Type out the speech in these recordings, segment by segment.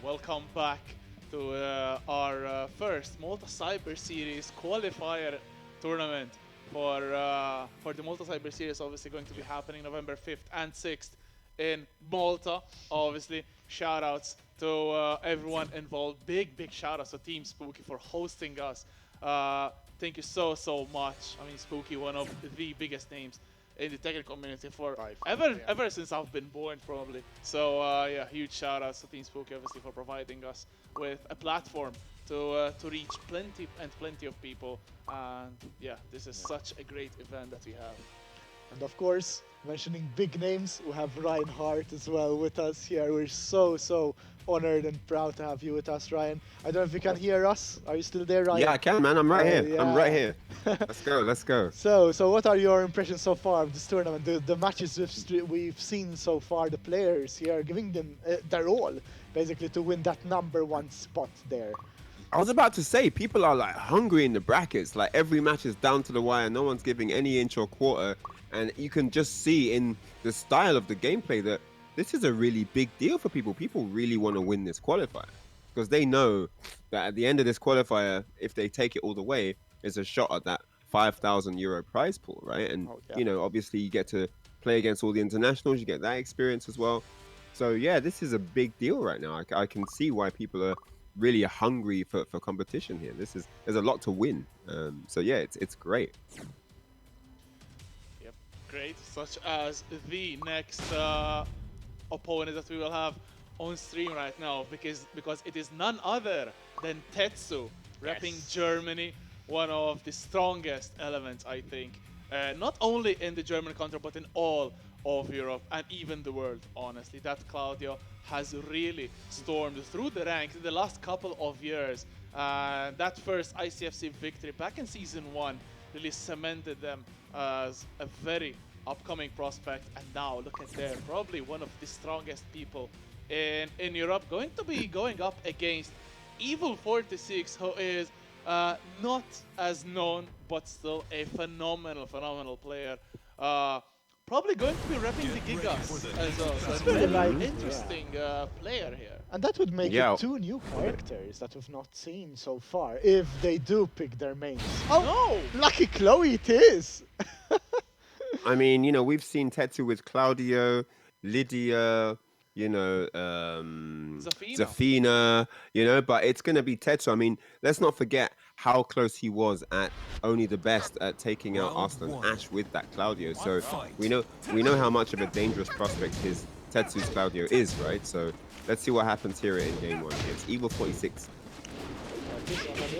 welcome back to our first Malta Cyber Series qualifier tournament for the Malta Cyber Series. Obviously, going to be happening November 5th and 6th in Malta. Obviously, shout outs to everyone involved. Big shout outs to Team Spooky for hosting us. Thank you so much. I mean, Spooky, one of the biggest names in the Tekken community for ever since I've been born, probably. So yeah, huge shout outs to Team Spooky, obviously, for providing us with a platform to reach plenty of people. And yeah, this is such a great event that we have. And of course, mentioning big names, we have Reinhardt as well with us here. We're so honored and proud to have you with us, Ryan. I don't know if you can hear us. Are you still there, Ryan? Yeah, I can, man. I'm right here. Yeah. I'm right here. Let's go. So what are your impressions so far of this tournament? The matches we've seen so far, the players here giving them their all, basically, to win that #1 spot there. I was about to say, people are like hungry in the brackets. Like every match is down to the wire. No one's giving any inch or quarter. And you can just see in the style of the gameplay that this is a really big deal for people. People really want to win this qualifier because they know that at the end of this qualifier, if they take it all the way, there's a shot at that €5,000 prize pool, right? And you know, obviously, you get to play against all the internationals. You get that experience as well. So yeah, this is a big deal right now. I can see why people are really hungry for competition here. There's a lot to win. So yeah, it's great. Yep, great. Such as the next opponent that we will have on stream right now, because it is none other than Tetsu, repping Germany, one of the strongest elements, I think, not only in the German country but in all of Europe and even the world, honestly. That Claudio has really stormed through the ranks in the last couple of years. That first ICFC victory back in Season 1 really cemented them as a very upcoming prospect, and now look at them, probably one of the strongest people in Europe, going to be going up against Evil46, who is not as known but still a phenomenal player. Probably going to be repping the Gigas as well. So it's a very interesting player here. And that would make it 2 new characters that we've not seen so far, if they do pick their mains. Oh, no! Lucky Chloe it is! I mean, you know, we've seen Tetsu with Claudio, Lydia, you know, Zafina, you know, but it's going to be Tetsu. I mean, let's not forget how close he was at only the best at taking out Arslan Ash with that Claudio. So we know how much of a dangerous prospect his Tetsu's Claudio is, right? So let's see what happens here in game 1 against Evil46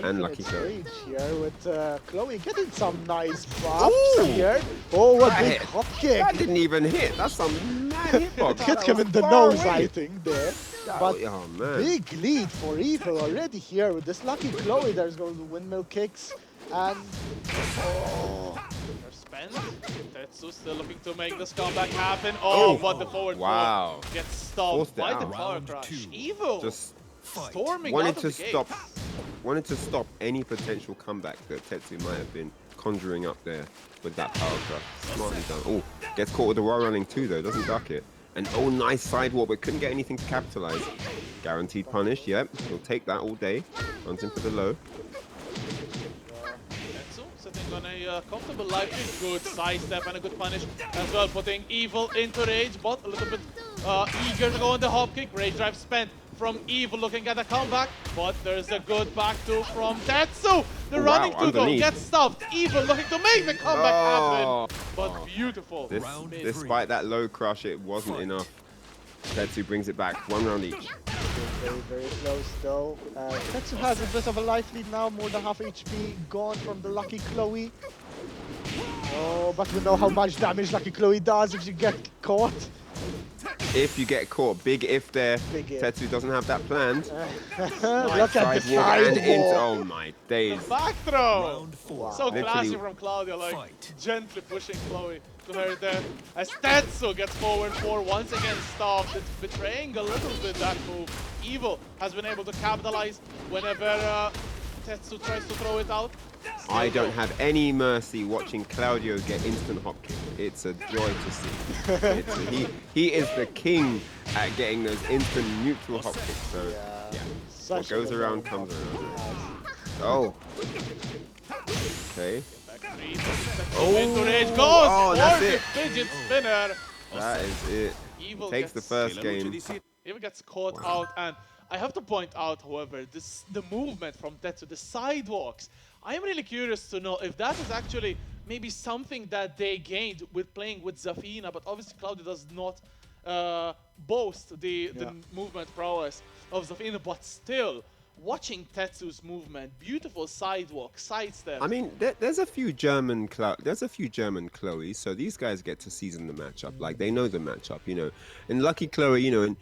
and Lucky Chloe. Here with Chloe getting some nice buffs here. Oh, what big hop kick! That didn't even hit. That's some mad hitbox. Hit him in the nose, I think, there. But oh, man. Big lead for Evil already here with this Lucky Chloe. There's going to windmill kicks and Spend. Tetsu still looking to make this comeback happen. Oh, but the forward gets stopped by the power crush. Evil just storming out of the gate. Wanted to stop any potential comeback that Tetsu might have been conjuring up there with that power crush. Smartly done. Oh, gets caught with the wall running too though, doesn't duck it. And oh, nice sidewalk, but couldn't get anything to capitalize. Guaranteed punish, yep. He'll take that all day. Runs in for the low. Tetsu sitting on a comfortable life lead. Good sidestep and a good punish as well, putting Evil into rage, but a little bit eager to go on the hop kick. Rage drive spent from Evil, looking at the comeback, but there's a good back two from Tetsu. The running two though gets stopped. Evil looking to make the comeback happen, but beautiful. Despite that low crush, it wasn't enough. Tetsu brings it back, 1 round each. Very close though. Tetsu has a bit of a life lead now, more than half HP gone from the Lucky Chloe. Oh, but we know how much damage Lucky Chloe does if you get caught. If you get caught, big if there. Tetsu doesn't have that planned. Look at the sidewalk. Oh my days. Back throw. So classy from Claudio, like gently pushing Chloe to her death. As Tetsu gets forward 4, once again stopped. It's betraying a little bit that move. Evil has been able to capitalize whenever Tetsu tries to throw it out. I don't have any mercy watching Claudio get instant hop kick. It's a joy to see. He is the king at getting those instant neutral hop kicks. So Yeah. Such What goes a good around game. comes around. Oh. Okay. Back three, Tetsu Oh, into rage goes oh, that's for the it. fidget spinner. That is it. Evil Takes the gets first game. Even gets caught out, and I have to point out, however, the movement from Tetsu, the sidewalks. I am really curious to know if that is actually maybe something that they gained with playing with Zafina, but obviously Cloudy does not boast the movement prowess of Zafina, but still, watching Tetsu's movement, beautiful sidewalk, sidestep. I mean, there's a few German Chloes, so these guys get to season the matchup. Like they know the matchup, you know. And lucky Chloe, you know, and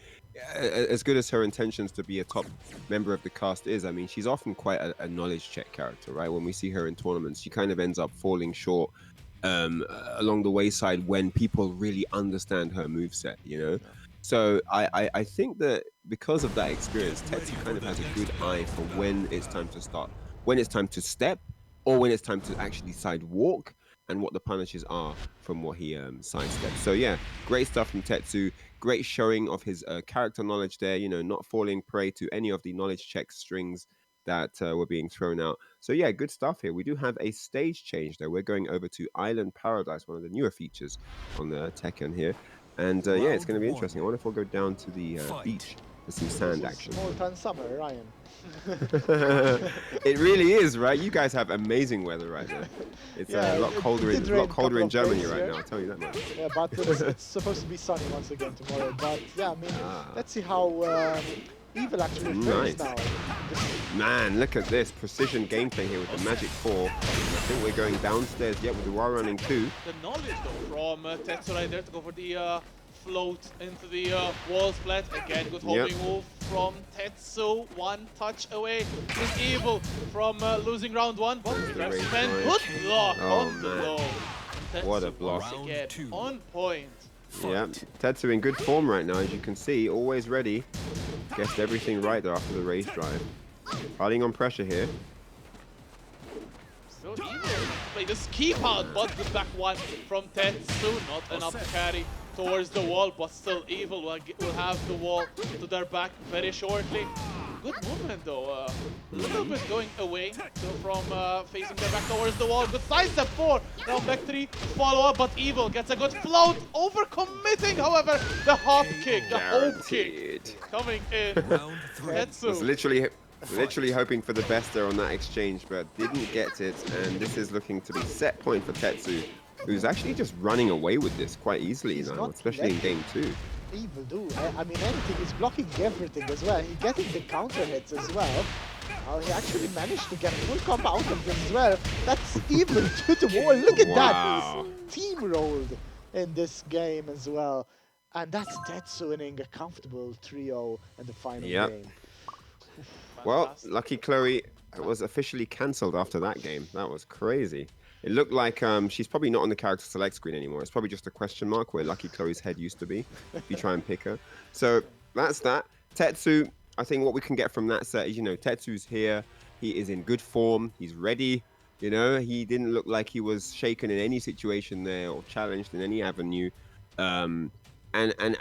as good as her intentions to be a top member of the cast is, I mean, she's often quite a knowledge check character, right? When we see her in tournaments, she kind of ends up falling short along the wayside when people really understand her moveset, you know. So I think that because of that experience, Tetsu kind of has a good eye for when it's time to start, when it's time to step, or when it's time to actually sidewalk, and what the punishes are from what he sidesteps. So yeah, great stuff from Tetsu. Great showing of his character knowledge there. You know, not falling prey to any of the knowledge check strings that were being thrown out. So yeah, good stuff here. We do have a stage change though. We're going over to Island Paradise, one of the newer features on the Tekken here. And yeah, it's going to be interesting. I wonder if we'll go down to the beach for some sand action. Malta summer, Ryan. It really is, right? You guys have amazing weather right now. It's a lot colder in Germany right now, I'll tell you that much. Yeah, but it's supposed to be sunny once again tomorrow. But yeah, I mean, let's see how Evil actually fares now. Man, look at this precision gameplay here with the Magic 4. And I think we're going downstairs yet with the wall running 2. The knowledge though from Tetsu right there to go for the float into the wall splat. Again, good homing move from Tetsu. One touch away is Evil from losing round 1. But good block on the low. What a block. Again, on point. Yeah, Tetsu in good form right now, as you can see, always ready. Guessed everything right there after the race drive. Piling on pressure here. So Evil play this keep out, but good back one from Tetsu. Not enough to carry towards the wall, but still Evil will have the wall to their back very shortly. Good movement though, a little bit going away from facing their back towards the wall. Good side step 4, now back 3, follow up, but Evil gets a good float, overcommitting, however, the hop kick, the hope kick coming in. Tetsu was literally hoping for the best there on that exchange, but didn't get it, and this is looking to be set point for Tetsu, who's actually just running away with this quite easily now, especially in game 2. Evil do. I mean, anything. He's blocking everything as well. He's getting the counter hits as well. He actually managed to get full combo out of them as well. That's Evil to the wall. Look at that. He's teamrolled in this game as well. And that's Tetsu winning a comfortable 3-0 in the final game. Well, lucky Chloe was officially cancelled after that game. That was crazy. It looked like she's probably not on the character select screen anymore. It's probably just a question mark where Lucky Chloe's head used to be, if you try and pick her. So that's that. Tetsu, I think what we can get from that set is, you know, Tetsu's here. He is in good form. He's ready. You know, he didn't look like he was shaken in any situation there or challenged in any avenue. And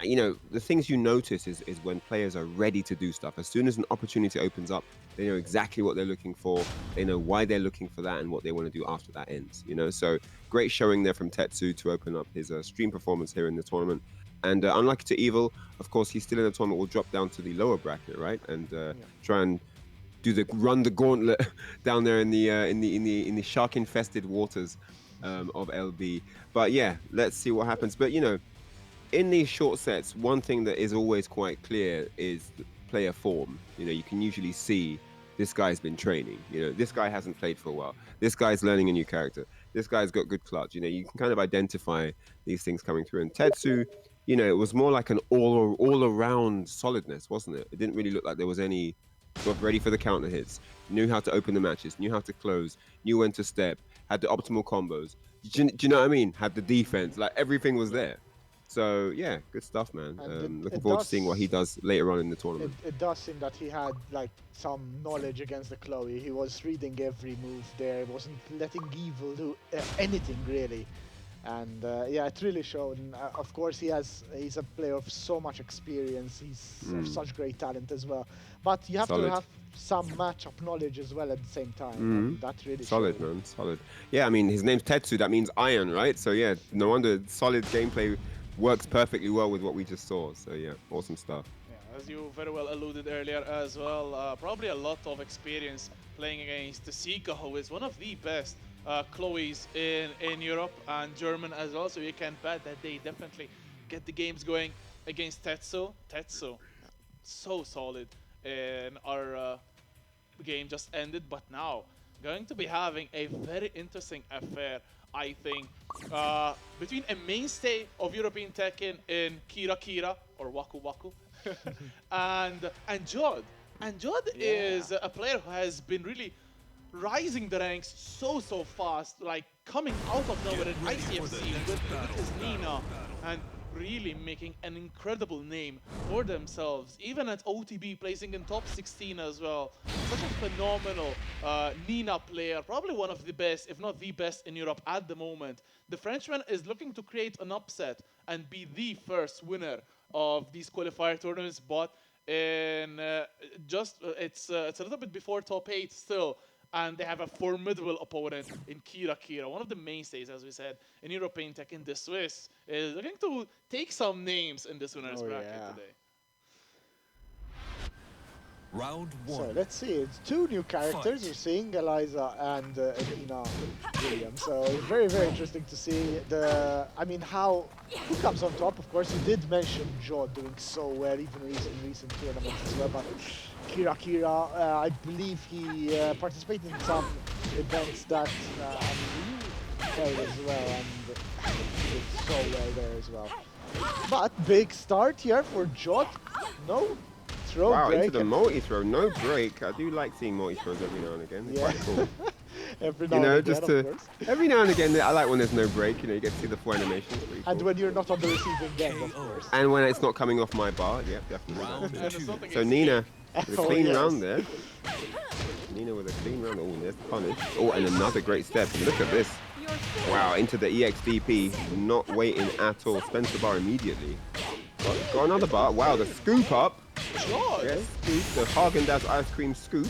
you know, the things you notice is when players are ready to do stuff. As soon as an opportunity opens up, they know exactly what they're looking for. They know why they're looking for that and what they want to do after that ends. You know, so great showing there from Tetsu to open up his stream performance here in the tournament. And unlucky to Evil, of course, he's still in the tournament. Will drop down to the lower bracket, right? And try and run the gauntlet down there in the shark-infested waters of LB. But yeah, let's see what happens. But you know, in these short sets, one thing that is always quite clear is player form. You know, you can usually see this guy's been training. You know, this guy hasn't played for a while. This guy's learning a new character. This guy's got good clutch. You know, you can kind of identify these things coming through. And Tetsu, you know, it was more like an all-around solidness, wasn't it? It didn't really look like there was any sort of ready for the counter hits. Knew how to open the matches. Knew how to close. Knew when to step. Had the optimal combos. Do you know what I mean? Had the defense. Like everything was there. So yeah, good stuff, man. Looking forward to seeing what he does later on in the tournament. It does seem that he had like some knowledge against the Chloe. He was reading every move there. Wasn't letting Evil do anything really. And yeah, it really showed. And, of course, he's a player of so much experience. He's of such great talent as well. But you have to Solid. have some matchup knowledge as well at the same time, Mm. and that really Solid, showed. man. Solid. Yeah, I mean, his name's Tetsu. That means iron, right? So yeah, no wonder solid gameplay works perfectly well with what we just saw. So yeah, awesome stuff. Yeah, as you very well alluded earlier as well, probably a lot of experience playing against Sika, who is one of the best Chloes in Europe and German as well. So you can bet that they definitely get the games going against Tetsu. Tetsu, so solid in our game just ended, but now going to be having a very interesting affair, I think, between a mainstay of European Tekken in KiraKira or Waku Waku and Jodd. And Jodd is a player who has been really rising the ranks so fast, like coming out of nowhere in ICFC with his Nina and really making an incredible name for themselves. Even at OTB, placing in top 16 as well. Such a phenomenal Nina player, probably one of the best, if not the best in Europe at the moment. The Frenchman is looking to create an upset and be the first winner of these qualifier tournaments, but in it's a little bit before top 8 still, and they have a formidable opponent in KiraKira, one of the mainstays, as we said, in European Tekken. The Swiss is looking to take some names in this winner's bracket today. Round So one. let's see, it's two new characters. Fight. We're seeing Eliza and Nina Williams. So very interesting to see I mean, who comes on top. Of course, you did mention Jodd doing so well, even in recent tournaments as well. But KiraKira, I believe he participated in some events that you played as well, and he did so well there as well. But big start here for Jodd. No throw Wow, break. into the multi-throw, no break. I do like seeing multi-throws every now and again. They're Yeah. quite cool. Every now You know, and again, just of to course. every now and again, I like when there's no break. You know, you get to see the full animation. It's pretty And cool. when you're not on the receiving end, of KO. course. And when it's not coming off my bar, yep, definitely. Round And it's two. something So against Nina me. with a Oh, clean yes. round there. Nina with a clean round. Oh, there's the punish. Oh, and another great step. Look at this. Wow, into the EXDP. Not waiting at all. Spencer bar immediately. Got another bar. Wow, the scoop up. Jodd! Yes, scoop. The Haagen-Dazs ice cream scoop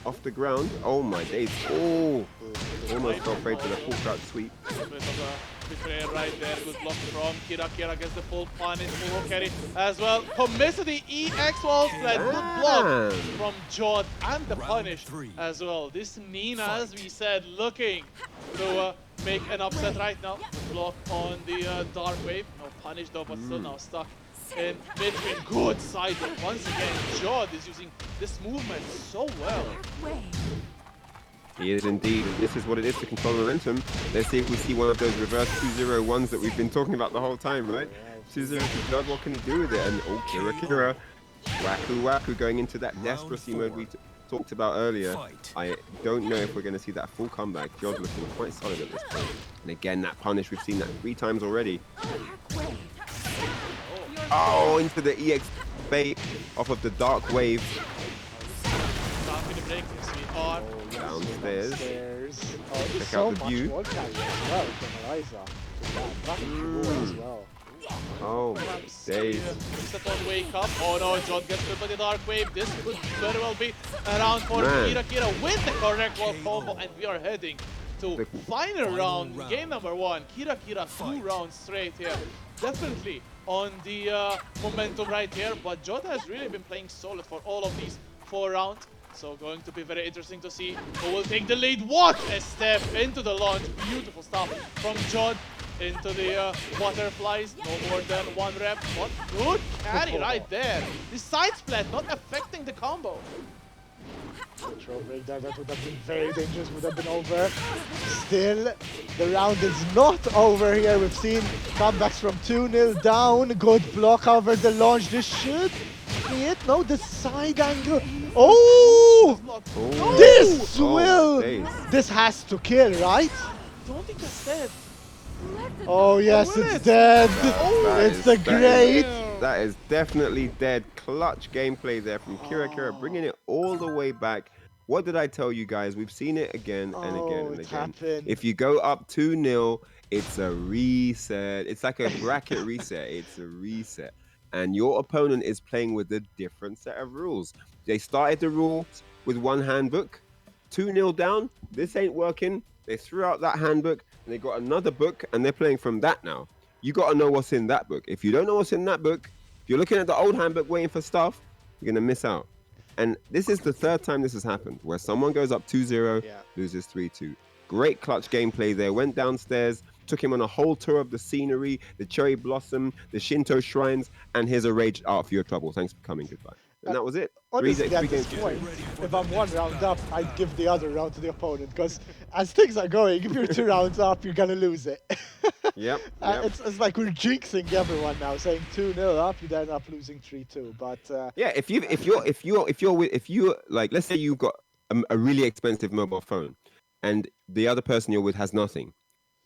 off the ground. Oh my days. Oh, almost got afraid to the full crouch sweep. A bit of a betrayal right there. Good block from KiraKira, gets the full punish. Full carry as well. Commits to the EX wall spread. Good block Damn. from Jodd and the Round punish three. as well. This Nina, as we said, looking to make an upset right now. Good block on the Dark Wave. No punish though, but still now stuck in mid-range. Good side block. Once again, Jodd is using this movement so well. He is indeed. This is what it is to control momentum. Let's see if we see one of those reverse 2-0-1s that we've been talking about the whole time, right? 2-0 to Jodd, what can he do with it? And oh, KiraKira. Waku going into that Round desperacy mode we four. talked about earlier. Fight. I don't know if we're going to see that full comeback. Jodd looking quite solid at this point. And again, that punish, we've seen that 3 times already. Oh, into the EX bait off of the Dark Wave. Starting to break this. We are Downstairs. Oh, there's Check so out the much view. wall carry as well from Eliza. Yeah, back into wall as well. Oh my days. Step on wake up. Oh no, Jodd gets hit by the Dark Wave. This could very well be a round for Man. KiraKira with the correct wall combo, and we are heading to The final round, round. game number 1. KiraKira 2 Fight. rounds straight here. Definitely on the momentum right here, but Jodd has really been playing solid for all of these 4 rounds. So going to be very interesting to see who will take the lead. What a step into the launch. Beautiful stuff from Jodd into the butterflies. No more than 1 rep. What good carry right there. The side splat not affecting the combo. Control break there, that would have been very dangerous, would have been over. Still, the round is not over here. We've seen comebacks from 2-0 down. Good block over the launch. This should be it. No, the side angle. Oh! Oh. This Oh, will... days. This has to kill, right? Don't think that's dead. Oh yes, will it's it? dead. That It's is- the that great. That is definitely dead. Clutch gameplay there from KiraKira, bringing it all the way back. What did I tell you guys? We've seen it again and again Oh, and it again. happened. If you go up 2-0, It's a reset. It's like a bracket reset. It's a reset. And your opponent is playing with a different set of rules. They started the rules with one handbook, 2-0 down. This ain't working. They threw out that handbook and they got another book and they're playing from that now. You got to know what's in that book. If you don't know what's in that book, if you're looking at the old handbook waiting for stuff, you're going to miss out. And this is the third time this has happened, where someone goes up 2-0, loses 3-2. Great clutch gameplay there. Went downstairs, took him on a whole tour of the scenery, the cherry blossom, the Shinto shrines, and here's a rage out for your trouble. Thanks for coming. Goodbye. And that was it. Honestly, at this point, if I'm 1 round up, I'd give the other round to the opponent, because as things are going, if you're 2 rounds up, you're gonna lose it. Yep. It's like we're jinxing everyone now, saying 2-0 up, you then up losing 3-2. But yeah, if you like, let's say you've got a really expensive mobile phone, and the other person you're with has nothing,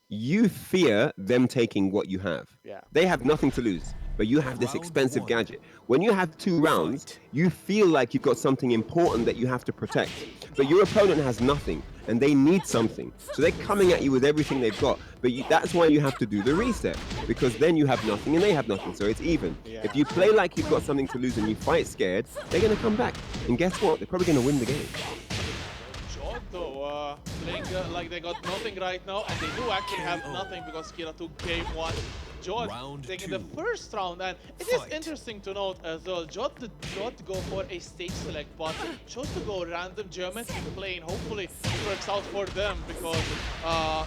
you fear them taking what you have. Yeah. They have nothing to lose, but you have this expensive gadget. When you have 2 rounds, you feel like you've got something important that you have to protect. But your opponent has nothing, and they need something. So they're coming at you with everything they've got. But that's why you have to do the reset, because then you have nothing and they have nothing, so it's even. Yeah. If you play like you've got something to lose and you fight scared, they're going to come back. And guess what? They're probably going to win the game. Jodd, though, playing like they got nothing right now, and they do actually have nothing because Kira took game 1. Jodd taking the first round, and it is interesting to note as well, Jodd did not go for a stage select, but chose to go random geometry plane. Hopefully it works out for them, because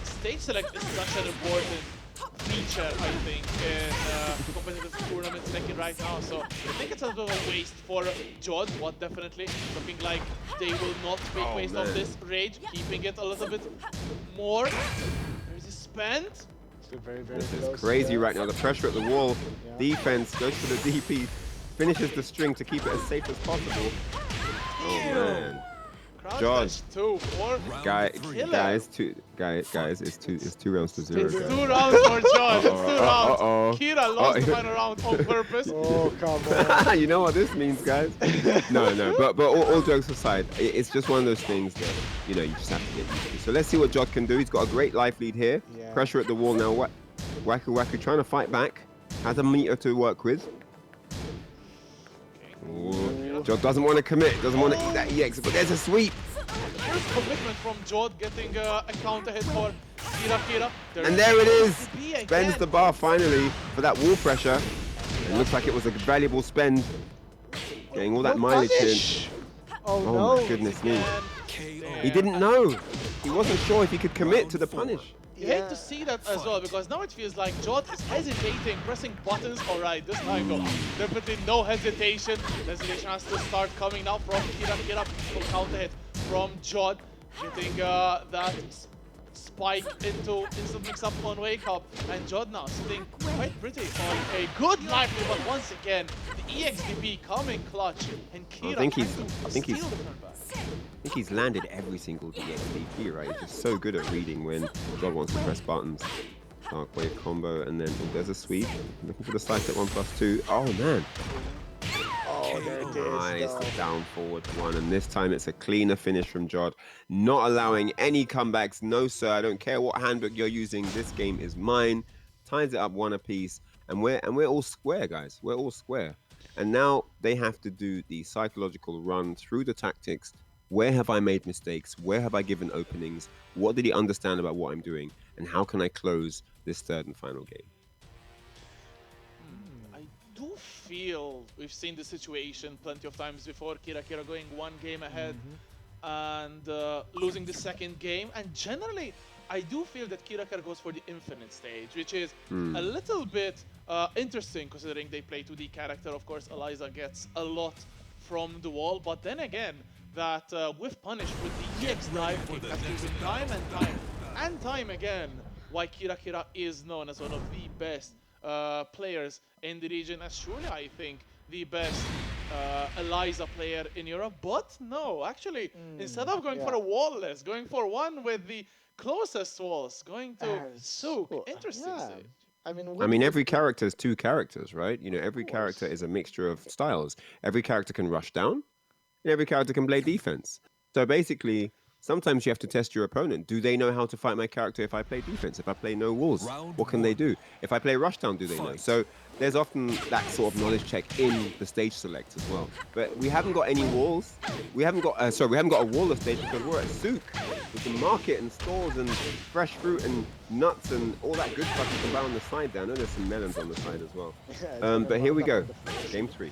stage select is such an important feature, I think, in competitive tournaments Tekken right now. So I think it's a bit of a waste for Jodd, but definitely looking like they will not make waste of this rage, keeping it a little bit more. There's a spend. Very, very This close is crazy there. right now. The pressure at the wall. Defense goes for the DP. Finishes the string to keep it as safe as possible. Oh man. Jodd. 2, 4. Guys, it's two rounds to 0. It's Guys. 2 rounds for Jodd. It's 2 rounds. Uh-oh. Kira lost the final round on purpose. Oh, come on. You know what this means, guys? No. But all jokes aside, it's just one of those things that, you know, you just have to get used to. So let's see what Jodd can do. He's got a great life lead here. Yeah. Pressure at the wall now. Waku trying to fight back. Has a meter to work with. Ooh. Jodd doesn't want to commit. Doesn't want to eat that EX, but there's a sweep. First commitment from Jodd, getting a counter hit for KiraKira. And there it is. Spends the bar finally for that wall pressure. It looks like it was a valuable spend. Getting all that mileage in. Oh Oh no. my goodness me. He didn't know. He wasn't sure if he could commit to the punish. You hate to see that as well, because now it feels like Jodd is hesitating, pressing buttons. Alright, this time though, definitely no hesitation. Hesitation has to start coming now from KiraKira. Full counter hit from Jodd, getting that spike into instant mix-up on Wake Up. And Jodd now sitting quite pretty on a good life, but once again, the EXDP coming clutch, and Kira I think steal the turn back. I think he's landed every single DXDP, right? He's just so good at reading when Jodd wants to press buttons. Dark wave combo, and then there's a sweep. Looking for the side step 1+2. Oh man. Oh, there it is. Nice, though. the down forward one, and this time it's a cleaner finish from Jodd. Not allowing any comebacks. No sir, I don't care what handbook you're using. This game is mine. Ties it up 1 apiece, and we're all square, guys. We're all square. And now they have to do the psychological run through the tactics. Where have I made mistakes? Where have I given openings? What did he understand about what I'm doing? And how can I close this third and final game? I do feel we've seen this situation plenty of times before. KiraKira going 1 game ahead and losing the second game. And generally, I do feel that KiraKira goes for the infinite stage, which is a little bit interesting considering they play 2D character. Of course, Eliza gets a lot from the wall, but then again, that with punish with the EX dive kick has proven time and time again why KiraKira is known as one of the best players in the region, as surely I think the best Eliza player in Europe. But no, actually, instead of going for a wall-less, going for one with the closest walls, going to Sook. Interesting stage. I mean, every character is 2 characters, right? You know, every character is a mixture of styles. Every character can rush down, and every character can play defense. So basically, sometimes you have to test your opponent. Do they know how to fight my character if I play defense? If I play no walls, what can they do? If I play rushdown, do they know? So there's often that sort of knowledge check in the stage select as well. But we haven't got any walls. We haven't got we haven't got a wallless stage because we're at Souk with the market and stores and fresh fruit and nuts and all that good stuff you can buy on the side there. I know there's some melons on the side as well. But here we go, game 3.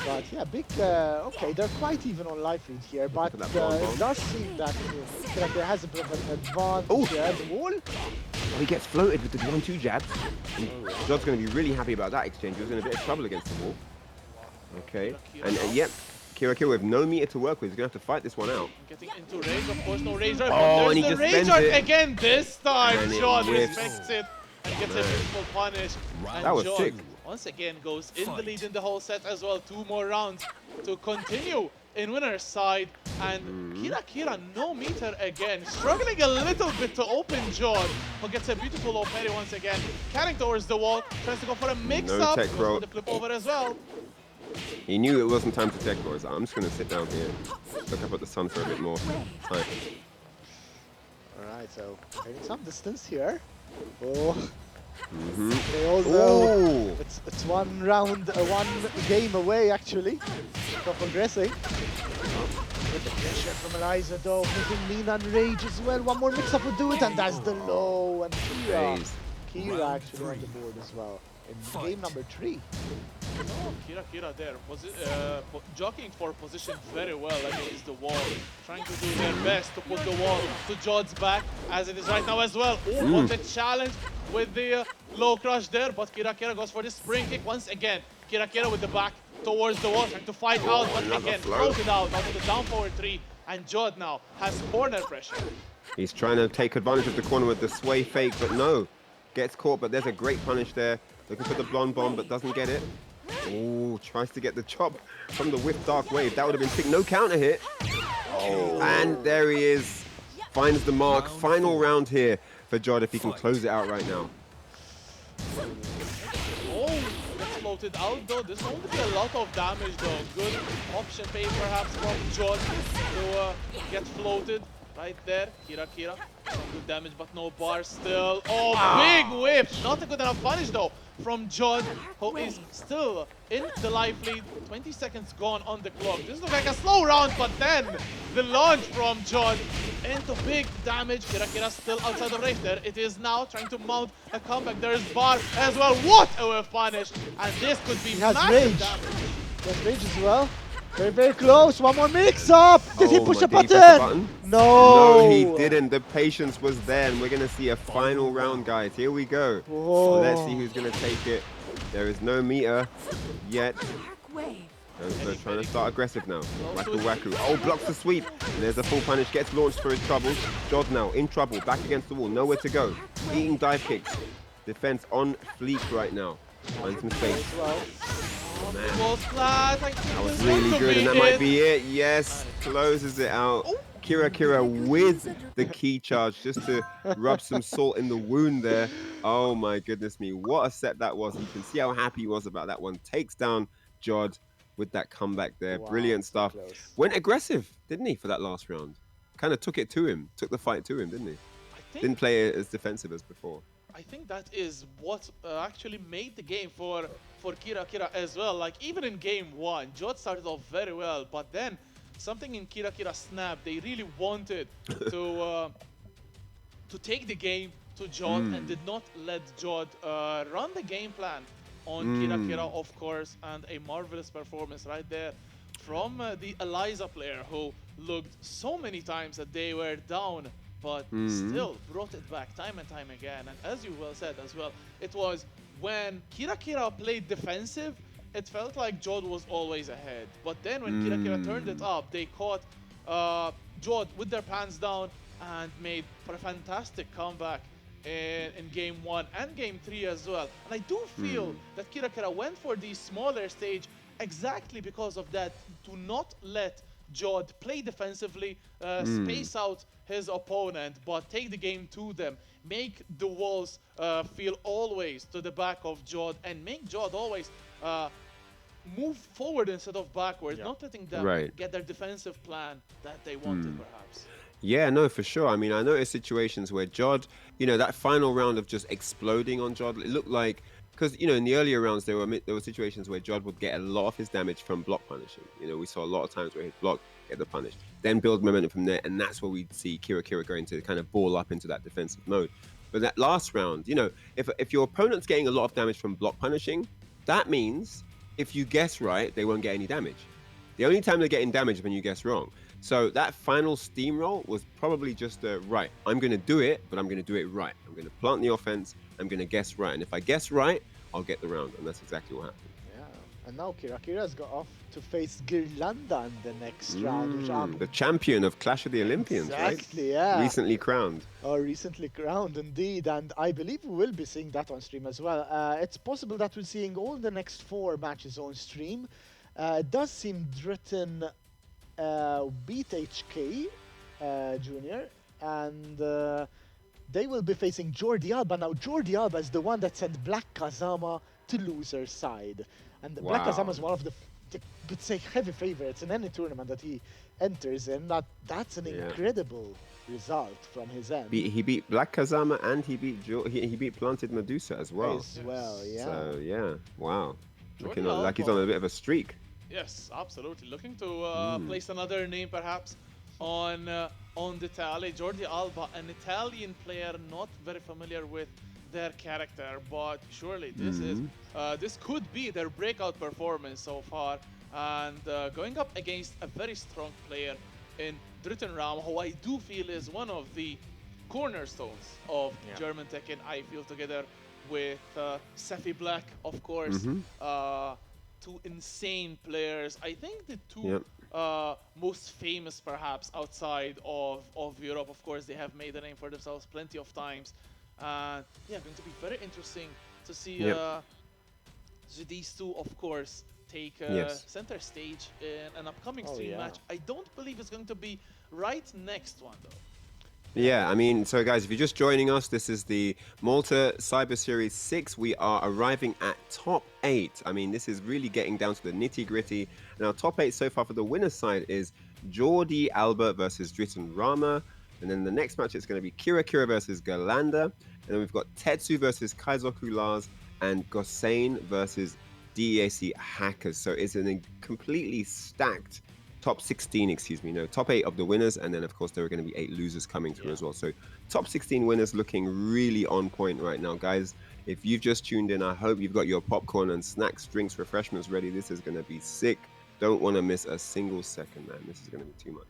But yeah, big, okay, they're quite even on life lead here, but it does seem that KiraKira has a bit of an advantage here. The wall. Oh, he gets floated with the 1-2 jabs. Jodd's going to be really happy about that exchange. He was in a bit of trouble against the wall. Okay, and yep, KiraKira with no meter to work with. He's going to have to fight this one out. Getting into rage, of course, no rage art. Oh, and he the just rage bends art it. again this time. And it Jodd whiffs. respects it and gets a beautiful punish. And That was Jodd sick. once again goes in the lead in the whole set as well. 2 more rounds to continue in winner's side. And KiraKira no meter again, struggling a little bit to open Jodd, who gets a beautiful operi once again, carrying towards the wall, tries to go for a mix-up, tech, goes bro. for the flip over as well. He knew it wasn't time to tech boys. I'm just going to sit down here, look up at the sun for a bit more time. Alright, so taking some distance here. Oh. Mm-hmm. They all know it's 1 round, 1 game away actually from progressing. With the pressure from Eliza though, moving lean and rage as well. 1 more mix-up would do it, and that's the low. And Kira actually on the board as well in game number 3. Oh, KiraKira there, jockeying for position very well against the wall, trying to do their best to put the wall to Jodd's back, as it is right now as well. Oh, what a challenge with the low crush there, but KiraKira goes for the spring kick once again. KiraKira with the back towards the wall, trying to fight out, but again, floated out of the down forward 3, and Jodd now has corner pressure. He's trying to take advantage of the corner with the sway fake, but no. Gets caught, but there's a great punish there. Looking for the blonde bomb, but doesn't get it. Oh, tries to get the chop from the whiff dark wave. That would have been sick. No counter hit. Oh, and there he is. Finds the mark. Final round here for Jodd if he can close it out right now. Oh, gets floated out though. This won't be a lot of damage though. Good option pay perhaps from Jodd to get floated right there. KiraKira, some good damage but no bar still. Oh, big whip. Not a good enough punish though from Jodd, who is still in the life lead. 20 seconds gone on the clock. This looks like a slow round, but then the launch from Jodd into big damage. KiraKira still outside of range there. It is now trying to mount a comeback. There is bar as well. What a whiff punish. And this could be massive damage. He has rage as well. Very, very close. 1 more mix-up. Did he push a Did he press the button? button? No. No, he didn't. The patience was there, and we're going to see a final round, guys. Here we go. Whoa. Let's see who's going to take it. There is no meter yet. They're trying to start aggressive now. Waku. Oh, blocks the sweep. And there's a full punish. Gets launched for his troubles. Jodd now in trouble. Back against the wall. Nowhere to go. Eating dive kicks. Defense on fleek right now. Finds some space. That was really good, and that might be it. Yes, closes it out. KiraKira with the key charge just to rub some salt in the wound there. Oh my goodness me, what a set that was. You can see how happy he was about that one. Takes down Jodd with that comeback there. Wow, brilliant stuff. Went aggressive, didn't he, for that last round? Kind of took it to him, took the fight to him, didn't he? Didn't play it as defensive as before. I think that is what actually made the game for KiraKira as well. Like, even in game 1, Jodd started off very well, but then something in KiraKira snapped. They really wanted to take the game to Jodd and did not let Jodd run the game plan on KiraKira, of course, and a marvelous performance right there from the Eliza player, who looked so many times that they were down, but still brought it back time and time again. And as you well said as well, it was when KiraKira played defensive, it felt like Jodd was always ahead. But then when KiraKira turned it up, they caught Jodd with their pants down and made for a fantastic comeback in game 1 and game 3 as well. And I do feel that KiraKira went for the smaller stage exactly because of that. Do not let Jodd play defensively, space out his opponent, but take the game to them. Make the walls feel always to the back of Jodd, and make Jodd always move forward instead of backwards, Yeah. not letting them Right. get their defensive plan that they wanted, perhaps. Yeah, no, for sure. I mean, I noticed situations where Jodd, that final round of just exploding on Jodd, it looked like, because in the earlier rounds there were situations where Jodd would get a lot of his damage from block punishing. We saw a lot of times where he'd block, get the punish, then build momentum from there, and that's where we'd see KiraKira going to kind of ball up into that defensive mode. But that last round, if your opponent's getting a lot of damage from block punishing, that means if you guess right, they won't get any damage. The only time they're getting damage is when you guess wrong. So that final steamroll was probably just right. I'm going to do it, but I'm going to do it right. I'm going to plant the offense. I'm going to guess right. And if I guess right, I'll get the round. And that's exactly what happened. Yeah. And now KiraKira's got off to face ghirlanda in the next round, which The champion of Clash of the Olympians, exactly, right? yeah. Recently crowned. Oh, recently crowned, indeed. And I believe we will be seeing that on stream as well. It's possible that we're seeing all the next 4 matches on stream. It does seem Driton beat HK Junior, and they will be facing Giordi Alba. Now, Giordi Alba is the one that sent Black Kazama to loser side. And Black Wow. Kazama is one of the could say heavy favorites in any tournament that he enters in. That's an incredible result from his end. He beat Black Kazama and he beat Planted Medusa as well. As well, yeah. So yeah, wow. Looking Giordi like he's Alba. on a bit of a streak. Yes, absolutely. Looking to place another name, perhaps, on the tally. Giordi Alba, an Italian player, not very familiar with their character, but surely this could be their breakout performance so far. And going up against a very strong player in DritonRama, who I do feel is one of the cornerstones of German Tekken. I feel together with Safi Black, of course. 2 insane players. I think the 2 most famous, perhaps, outside of Europe. Of course, they have made a name for themselves plenty of times. Going to be very interesting to see these 2, of course, take center stage in an upcoming stream match. I don't believe it's going to be right next one, though. Yeah, I mean, so guys, if you're just joining us, this is the Malta Cyber Series 6. We are arriving at top 8. I mean, this is really getting down to the nitty-gritty. Now, top 8 so far for the winner's side is Jodd Alba versus DritonRama. And then the next match is going to be KiraKira versus ghirlanda. And then we've got Tetsu versus KaizokuLars and Gosain versus DEAC Hackers. So it's a completely stacked top 16, top 8 of the winners, and then of course there are going to be 8 losers coming through as well. So top 16 winners looking really on point right now, guys. If you've just tuned in, I hope you've got your popcorn and snacks, drinks, refreshments ready. This is going to be sick. Don't want to miss a single second, man. This is going to be too much.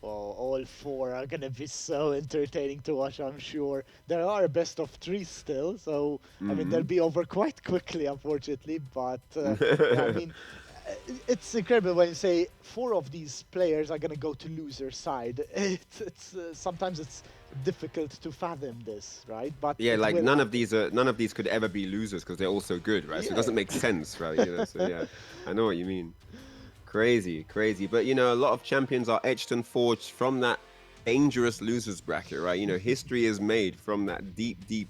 Well, all 4 are gonna be so entertaining to watch, I'm sure. There are a best of 3 still, so I mean they'll be over quite quickly, unfortunately. But I mean, it's incredible when you say 4 of these players are gonna go to loser side. It's sometimes it's difficult to fathom this, right? But yeah, like none of these could ever be losers because they're all so good, right? So it doesn't make sense, right? So yeah, I know what you mean. Crazy. But, a lot of champions are etched and forged from that dangerous losers bracket, right? History is made from that deep, the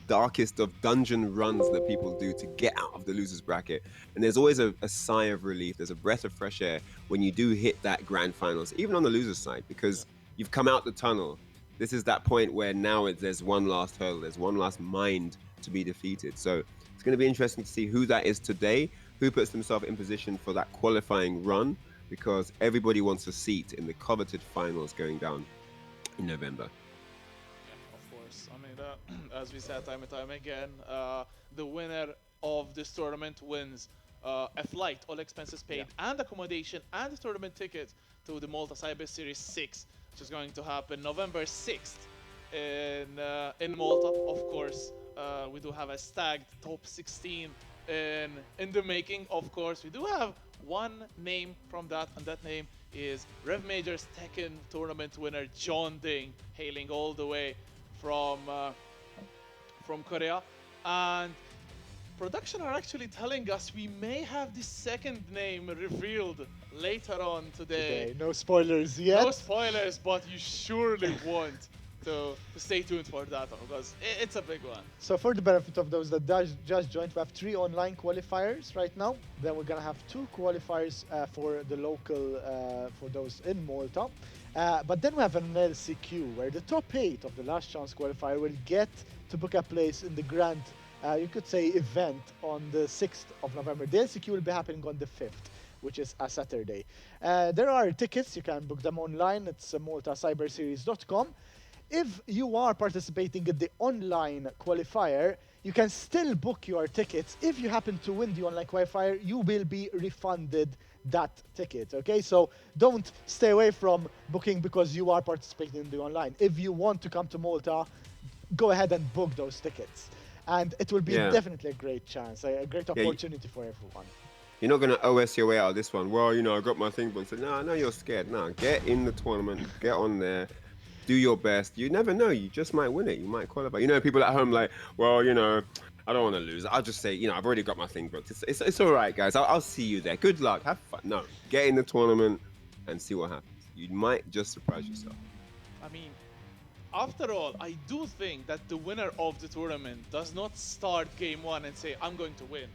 darkest of dungeon runs that people do to get out of the losers bracket. And there's always a sigh of relief. There's a breath of fresh air when you do hit that grand finals, even on the losers side, because you've come out the tunnel. This is that point where now there's one last hurdle. There's one last mind to be defeated. So it's going to be interesting to see who that is today. Who puts themselves in position for that qualifying run, because everybody wants a seat in the coveted finals going down in November. Yeah, of course. I mean, as we said time and time again, the winner of this tournament wins a flight, all expenses paid, and accommodation, and a tournament ticket to the Malta Cyber Series 6, which is going to happen November 6th in Malta. Of course, we do have a stacked top 16 in the making. Of course, we do have one name from that, and that name is Rev Major's Tekken tournament winner Jodd, hailing all the way from Korea. And production are actually telling us we may have the second name revealed later on today. No spoilers yet. No spoilers, but you surely won't to stay tuned for that one because it's a big one. So for the benefit of those that just joined, we have 3 online qualifiers right now. Then we're gonna have 2 qualifiers for the local, for those in Malta. But then we have an LCQ where the top 8 of the last chance qualifier will get to book a place in the grand, you could say, event on the 6th of November. The LCQ will be happening on the 5th, which is a Saturday. There are tickets, you can book them online. It's maltacyberseries.com. If you are participating in the online qualifier, you can still book your tickets. If you happen to win the online qualifier, you will be refunded that ticket, okay? So don't stay away from booking because you are participating in the online. If you want to come to Malta, go ahead and book those tickets. And it will be definitely a great chance, a great opportunity for everyone. You're not going to OS your way out of this one. Well, I got my thing, but no, you're scared. No, get in the tournament, get on there. Do your best. You never know. You just might win it. You might qualify. People at home like, well, I don't want to lose. I'll just say, I've already got my thing booked. It's all right, guys. I'll see you there. Good luck. Have fun. No, get in the tournament and see what happens. You might just surprise yourself. I mean, after all, I do think that the winner of the tournament does not start game 1 and say, I'm going to win.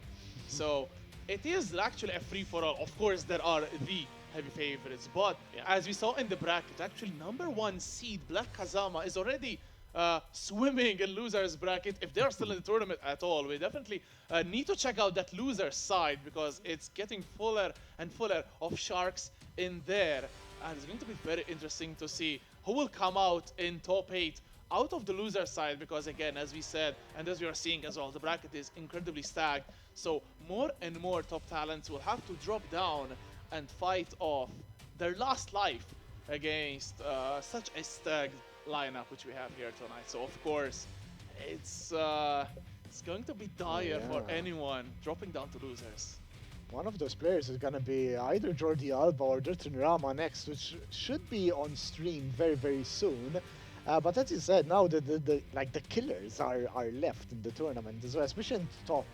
So it is actually a free-for-all. Of course, there are the heavy favorites, but as we saw in the bracket, actually #1 seed Black Kazama is already swimming in losers bracket. If they're still in the tournament at all, we definitely need to check out that loser side because it's getting fuller and fuller of sharks in there, and it's going to be very interesting to see who will come out in top 8 out of the loser side, because again, as we said and as we are seeing as well, the bracket is incredibly stacked, so more and more top talents will have to drop down and fight off their last life against such a stacked lineup which we have here tonight. So of course, it's going to be dire for anyone dropping down to losers. One of those players is gonna be either Giordi, Alba or DritonRama next, which should be on stream very, very soon. But as you said, now the killers are left in the tournament as well, especially in the top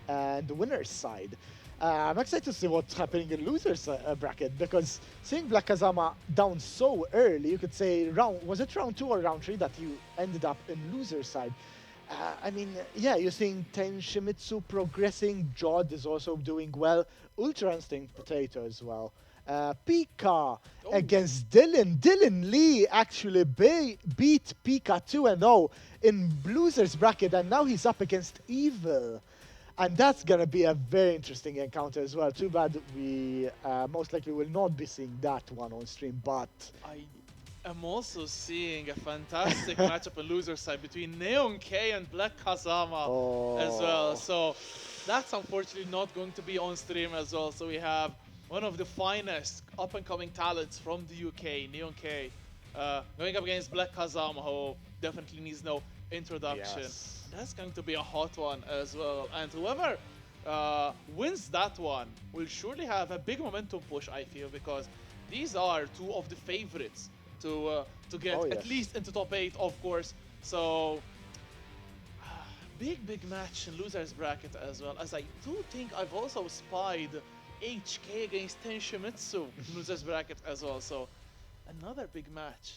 and the winner's side. I'm excited to see what's happening in losers bracket, because seeing Black Kazama down so early, you could say was it round 2 or round 3 that you ended up in loser side? I mean, yeah, you're seeing Ten Shimizu progressing, Jodd is also doing well, Ultra Instinct Potato as well. Pika against Dylan. Dylan Lee actually beat Pika 2-0 in losers bracket, and now he's up against Evil. And that's going to be a very interesting encounter as well. Too bad we most likely will not be seeing that one on stream, but... I am also seeing a fantastic matchup on loser side between Neon K and Black Kazama as well. So that's unfortunately not going to be on stream as well. So we have one of the finest up-and-coming talents from the UK, Neon K, going up against Black Kazama, who definitely needs no introduction. Yes. That's going to be a hot one as well, and whoever wins that one will surely have a big momentum push, I feel, because these are 2 of the favorites to get at least into top 8, of course. So big match in losers bracket as well, as I do think I've also spied HK against Ten Shimizu in losers bracket as well. So another big match.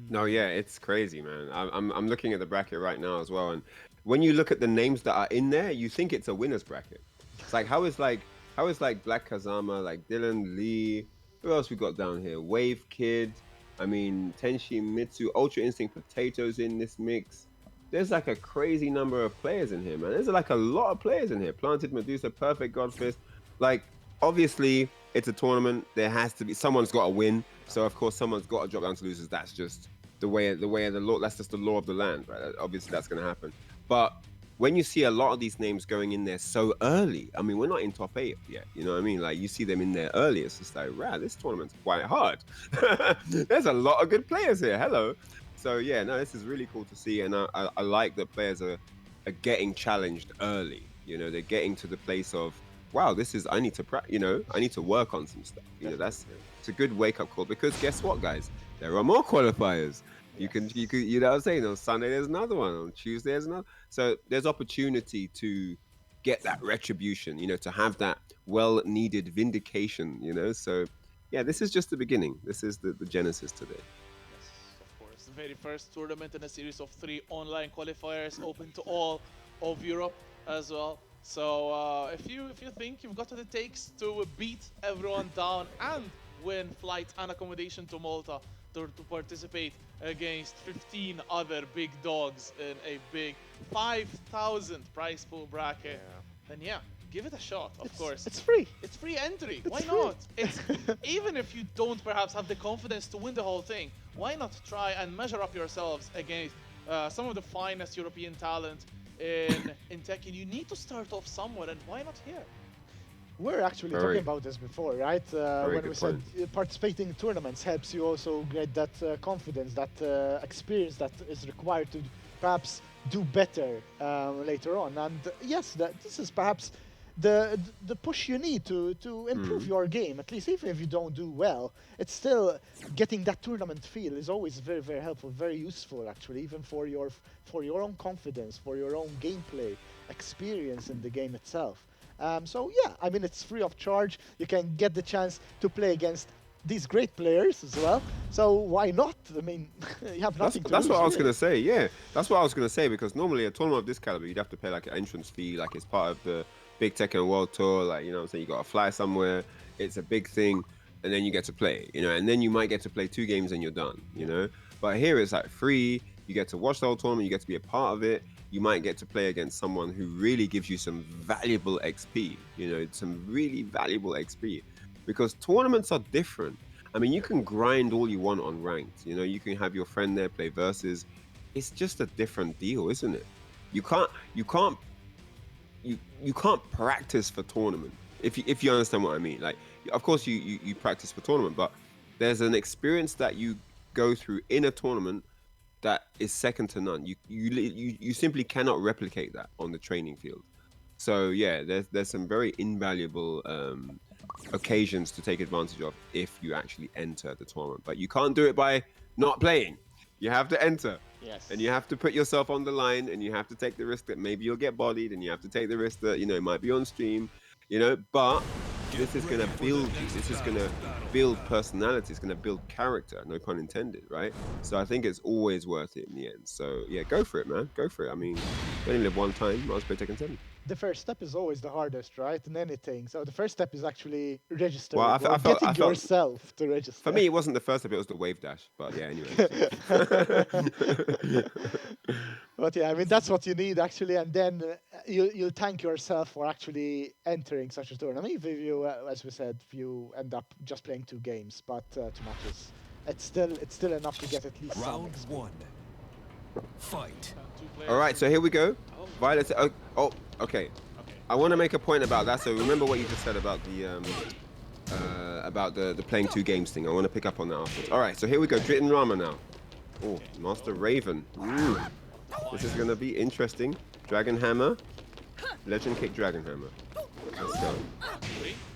No, yeah, it's crazy, man. I'm looking at the bracket right now as well, and when you look at the names that are in there, you think it's a winners bracket. It's like how is Black Kazama, like Dylan Lee, who else we got down here? Wave Kid, I mean Tenshi Mitsu, Ultra Instinct Potatoes in this mix. There's like a crazy number of players in here, man. There's like a lot of players in here. Planted Medusa, Perfect Godfist. Like, obviously, it's a tournament. There has to be, someone's got to win. So of course, someone's got to drop down to losers. That's just the way of the law. That's just the law of the land, right? Obviously, that's going to happen. But when you see a lot of these names going in there so early, I mean, we're not in top 8 yet. You know what I mean? Like, you see them in there early. It's just like, wow, this tournament's quite hard. There's a lot of good players here. Hello. So yeah, no, this is really cool to see, and I like that players are getting challenged early. They're getting to the place of, wow, I need to I need to work on some stuff. It's a good wake up call, because guess what, guys? There are more qualifiers. You can, you know what I'm saying? On Sunday there's another one. On Tuesday there's another. So there's opportunity to get that retribution. To have that well-needed vindication. So yeah, this is just the beginning. This is the genesis today. very first tournament in a series of 3 online qualifiers open to all of Europe as well. So if you think you've got what it takes to beat everyone down and win flight and accommodation to Malta to participate against 15 other big dogs in a big 5,000 prize pool bracket, then yeah, give it a shot, of course. It's free. It's free entry. It's Why free. not? It's even if you don't perhaps have the confidence to win the whole thing, why not try and measure up yourselves against some of the finest European talent in Tekken? You need to start off somewhere, and why not here? We're actually talking about this before, right? When we said participating in tournaments helps you also get that confidence, that experience that is required to perhaps do better later on. And yes, this is perhaps the push you need to improve your game. At least even if you don't do well, it's still getting that tournament feel is always very, very helpful, very useful actually, even for your own confidence, for your own gameplay experience in the game itself. So yeah, I mean, it's free of charge. You can get the chance to play against these great players as well. So why not? I mean, you have nothing to lose. That's what I was going to say, yeah. That's what I was going to say, because normally a tournament of this caliber, you'd have to pay like an entrance fee, like it's part of the big Tekken World Tour, like, you know what I'm saying, you got to fly somewhere, it's a big thing, and then you get to play, you know, and then you might get to play 2 games and you're done, you know. But here it's like free, you get to watch the whole tournament, you get to be a part of it. You might get to play against someone who really gives you some valuable XP, you know, some really valuable XP, because tournaments are different. I mean, you can grind all you want on ranked, you know, you can have your friend there play versus. It's just a different deal, isn't it? You can't practice for tournament, if you understand what I mean. Like, of course you practice for tournament, but there's an experience that you go through in a tournament that is second to none. You simply cannot replicate that on the training field. So yeah, there's some very invaluable occasions to take advantage of if you actually enter the tournament. But you can't do it by not playing. You have to enter. Yes. And you have to put yourself on the line, and you have to take the risk that maybe you'll get bodied, and you have to take the risk that, you know, it might be on stream, you know, but this is going to build you. This is going to build personality. It's going to build character, no pun intended, right? So I think it's always worth it in the end. So yeah, go for it, man. Go for it. I mean, you only live one time. Might as well play Tekken 7. The first step is always the hardest, right? In anything. So the first step is actually registering. Well, I felt yourself to register. For me, it wasn't the first step. It was the wave dash. But yeah, anyway. But yeah, I mean, that's what you need actually, and then you'll thank yourself for actually entering such a tournament. Even if you, as we said, if you end up just playing 2 games, but 2 matches, it's still enough to get at least round some 1. Fight. All right, so here we go. Violet. Oh, okay. I want to make a point about that. So remember what you just said about the playing 2 games thing. I want to pick up on that afterwards. All right, so here we go. DritonRama now. Oh, Master Raven. This is going to be interesting. Dragon Hammer. Legend Kick Dragon Hammer. Let's go.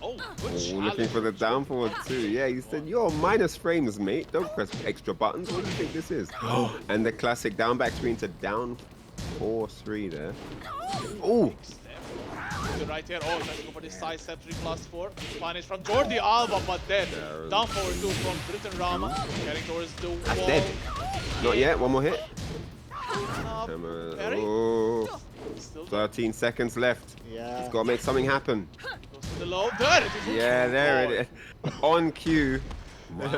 Oh, looking for the down forward too. Yeah, he said, you're minus frames, mate. Don't press extra buttons. What do you think this is? And the classic down back screen to down 4-3 there. Oh! Right here. Oh, let's go for this side step 3+4. Punish from Giordi Alba, but then down forward 2 from DritonRama. Getting towards the wall. That's dead. Not yet. One more hit. Parry. Oh, 13 seconds left. Yeah. He's got to make something happen. Goes to the low. There it is. Yeah, there it is. On cue.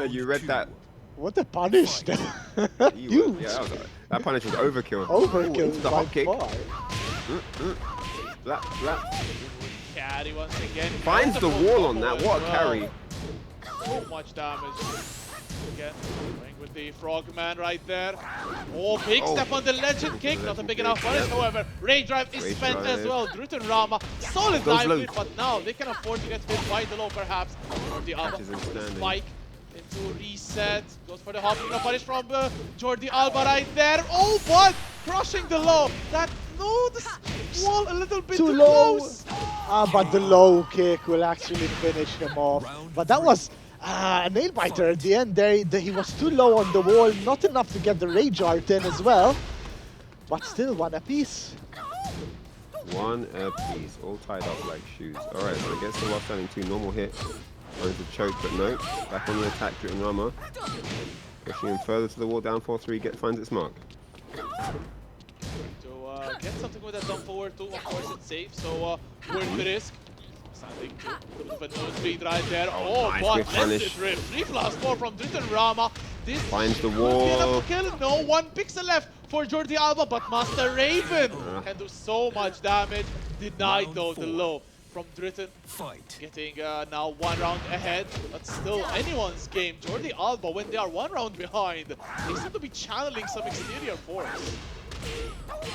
You read that. What a punish! Huge. Yeah, that punish was overkill. Overkill. Ooh, into the hop kick. Flap, flap. Carry once again. Finds the wall on that. What a carry. So much damage. Again, playing with the frogman right there. Oh, big step on the legend kick. Not a big enough punish, however. Rage drive is spent as well. DritonRama, solid dive, but now they can afford to get hit by the low perhaps. Or the other spike into reset. Goes for the hop kick. Punish from Giordi Alba right there. Oh, but crushing the low. That the wall a little bit too close. But the low kick will actually finish him off. But that was a nail biter at the end there. He was too low on the wall, not enough to get the rage art in as well. But still 1 apiece. 1 apiece, all tied up like shoes. Alright, so against the while standing 2, normal hit. Going to choke, but no. Back on the attack, DritonRama. Pushing him further to the wall, down 4-3, finds its mark. To get something with that down forward too, of course it's safe, so worth the risk. Standing too, a little bit of a nosebleed right there. Oh, nice but whip lets punish. it rip. 3+4 from DritonRama. This Finds the should be enough wall. to kill. No, 1 pixel left for Giordi Alba, but Master Raven can do so much damage. Denied Round though the 4. low from Driton. Fight. Getting now 1 round ahead, but still anyone's game. Giordi Alba, when they are 1 round behind, they seem to be channeling some exterior force.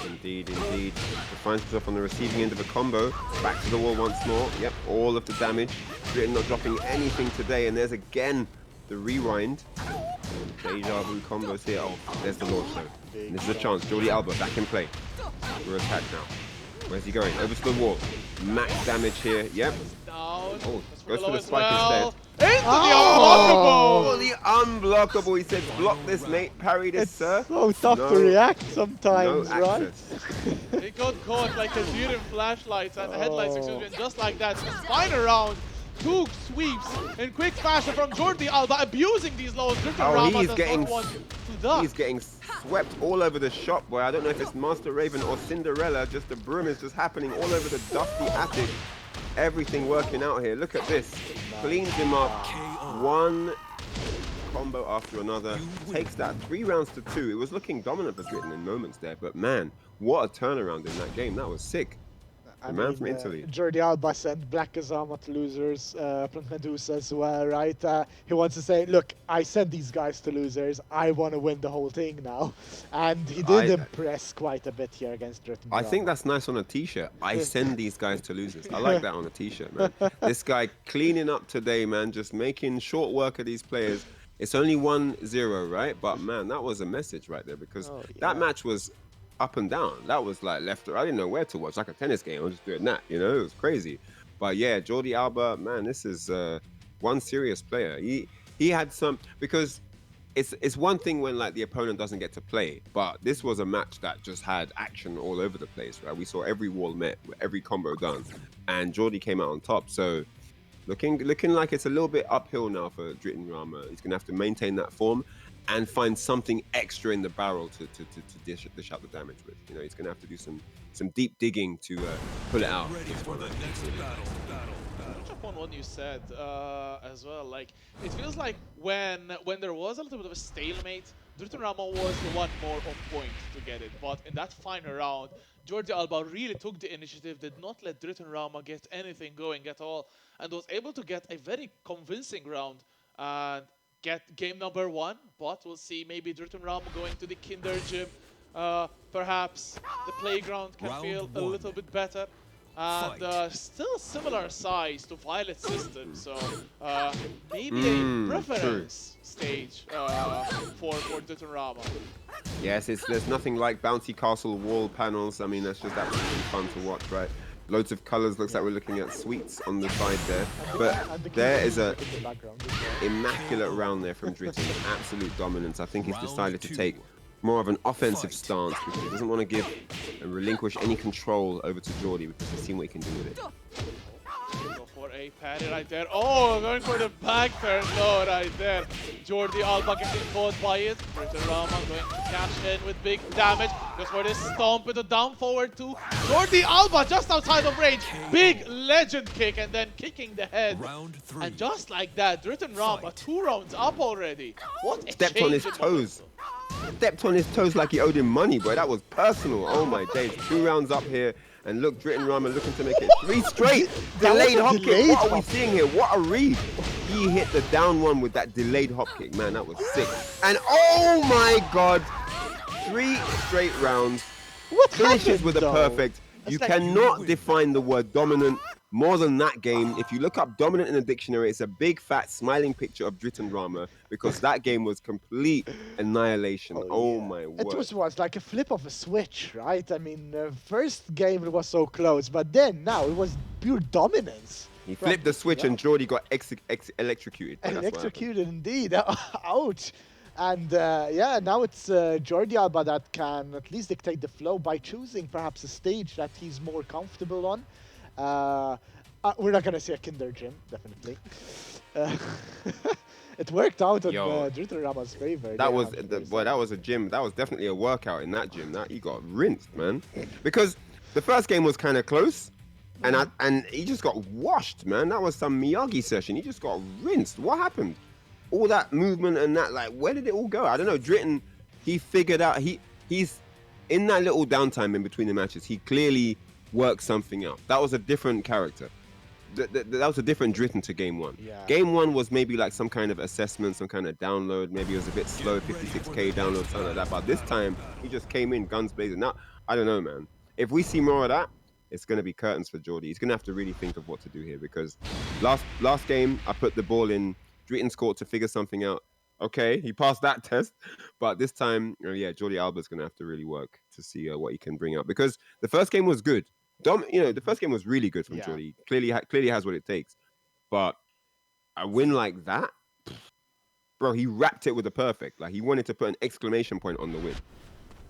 Indeed, indeed. He finds himself on the receiving end of a combo. Back to the wall once more. Yep, all of the damage. Driton not dropping anything today, and there's again the rewind. Deja vu combos here. Oh, there's the launch though. And this is a chance. Giordi Alba back in play. For attack now. Where's he going? Over to the wall. Max damage here. Yep. Down. Oh, That's goes for low the as spike well. instead. Into Oh, the the unblockable. He said, block this, mate. Parry this, It's sir. so tough No. to react No sometimes, right? access. unblockable. They got caught like a deer in flashlights and headlights, excuse me, Oh. and just like that, just final round. 2 sweeps in quick fashion from Giordi Alba, abusing these lows. DritonRama he's does getting not want to duck. He's getting swept all over the shop, boy. I don't know if it's Master Raven or Cinderella. Just the broom is just happening all over the dusty attic. Everything working out here. Look at this. Cleans him up. One combo after another. Takes that 3 rounds to 2. It was looking dominant for Driton in moments there, but man, what a turnaround in that game. That was sick. The man from Italy. Giordi Alba sent Black Kazama to losers, Plant Medusa as well, right? He wants to say, look, I sent these guys to losers. I want to win the whole thing now. And he did impress quite a bit here against Driton. I think that's nice on a t-shirt. I send these guys to losers. I like that on a t-shirt, man. This guy cleaning up today, man, just making short work of these players. It's only 1-0, right? But man, that was a message right there, because that match was up and down. That was like left. I didn't know where to watch, like a tennis game. I was just doing that, you know. It was crazy. But yeah, Giordi Alba, man, this is one serious player. He had some, because it's one thing when like the opponent doesn't get to play, but this was a match that just had action all over the place, right? We saw every wall met, every combo done, and Giordi came out on top. So looking like it's a little bit uphill now for DritonRama. He's gonna have to maintain that form and find something extra in the barrel to dish out the damage with. You know, he's gonna have to do some deep digging to pull it out. Ready for the next battle. Touch upon what you said as well. Like, it feels like when there was a little bit of a stalemate, DritonRama was the one more on point to get it. But in that final round, Giordi Alba really took the initiative, did not let DritonRama get anything going at all, and was able to get a very convincing round and get game number 1. But we'll see, maybe DritonRama going to the Kinder Gym. Perhaps the playground can Round feel a 1. little bit better. And still similar size to Violet system, so maybe a preference stage for DritonRama. Yes, there's nothing like bouncy castle wall panels. I mean, that's just absolutely fun to watch, right? Loads of colors. Looks like we're looking at sweets on the side there. But there is a immaculate round there from Driton. Absolute dominance. I think he's decided to take more of an offensive stance because he doesn't want to give and relinquish any control over to Giordi because he's seen what he can do with it. Go for a parry right there. Oh, going for the back turn low right there. Giordi Alba getting caught by it. DritonRama going to cash in with big damage. Goes for this stomp with a down forward too. Giordi Alba just outside of range. Big legend kick and then kicking the head. Round 3. And just like that, DritonRama 2 rounds up already. What a Stepped on his change in toes. Stepped on his toes like he owed him money, boy. That was personal. Oh my days. 2 rounds up here. And look, DritonRama looking to make it 3 straight. Delayed hop kick. What are we seeing here? What a read. He hit the down one with that delayed hop kick. Man, that was sick. And oh my God. 3 straight rounds. What Finishes happened, with a though? perfect. You cannot define the word dominant more than that game. If you look up dominant in the dictionary, it's a big fat smiling picture of DritonRama because that game was complete annihilation. Oh my word. It was like a flip of a switch, right? I mean, first game it was so close, but then now it was pure dominance. He flipped the switch and Giordi got electrocuted. That's what happened. Electrocuted indeed. Ouch. And yeah, now it's Giordi Alba that can at least dictate the flow by choosing perhaps a stage that he's more comfortable on. We're not going to see a Kinder Gym, definitely. It worked out on Yo. DritonRama's favor. That there was after the, this. boy. That was a gym. That was definitely a workout in that gym. That he got rinsed, man. Because the first game was kind of close, and he just got washed, man. That was some Miyagi session. He just got rinsed. What happened? All that movement and that, like, where did it all go? I don't know. Driton, he figured out. He's in that little downtime in between the matches. He clearly worked something out. That was a different character. That was a different Driton to game one. Yeah. Game one was maybe like some kind of assessment, some kind of download. Maybe it was a bit slow, 56k download, something like that. But this time, he just came in guns blazing. Now, I don't know, man. If we see more of that, it's going to be curtains for Giordi. He's going to have to really think of what to do here, because last game, I put the ball in Driton's court to figure something out. Okay, he passed that test. But this time, yeah, Giordi Alba's going to have to really work to see what he can bring out. Because the first game was good. The first game was really good from Giordi. Clearly has what it takes. But a win like that, bro, he wrapped it with a perfect. Like, he wanted to put an exclamation point on the win.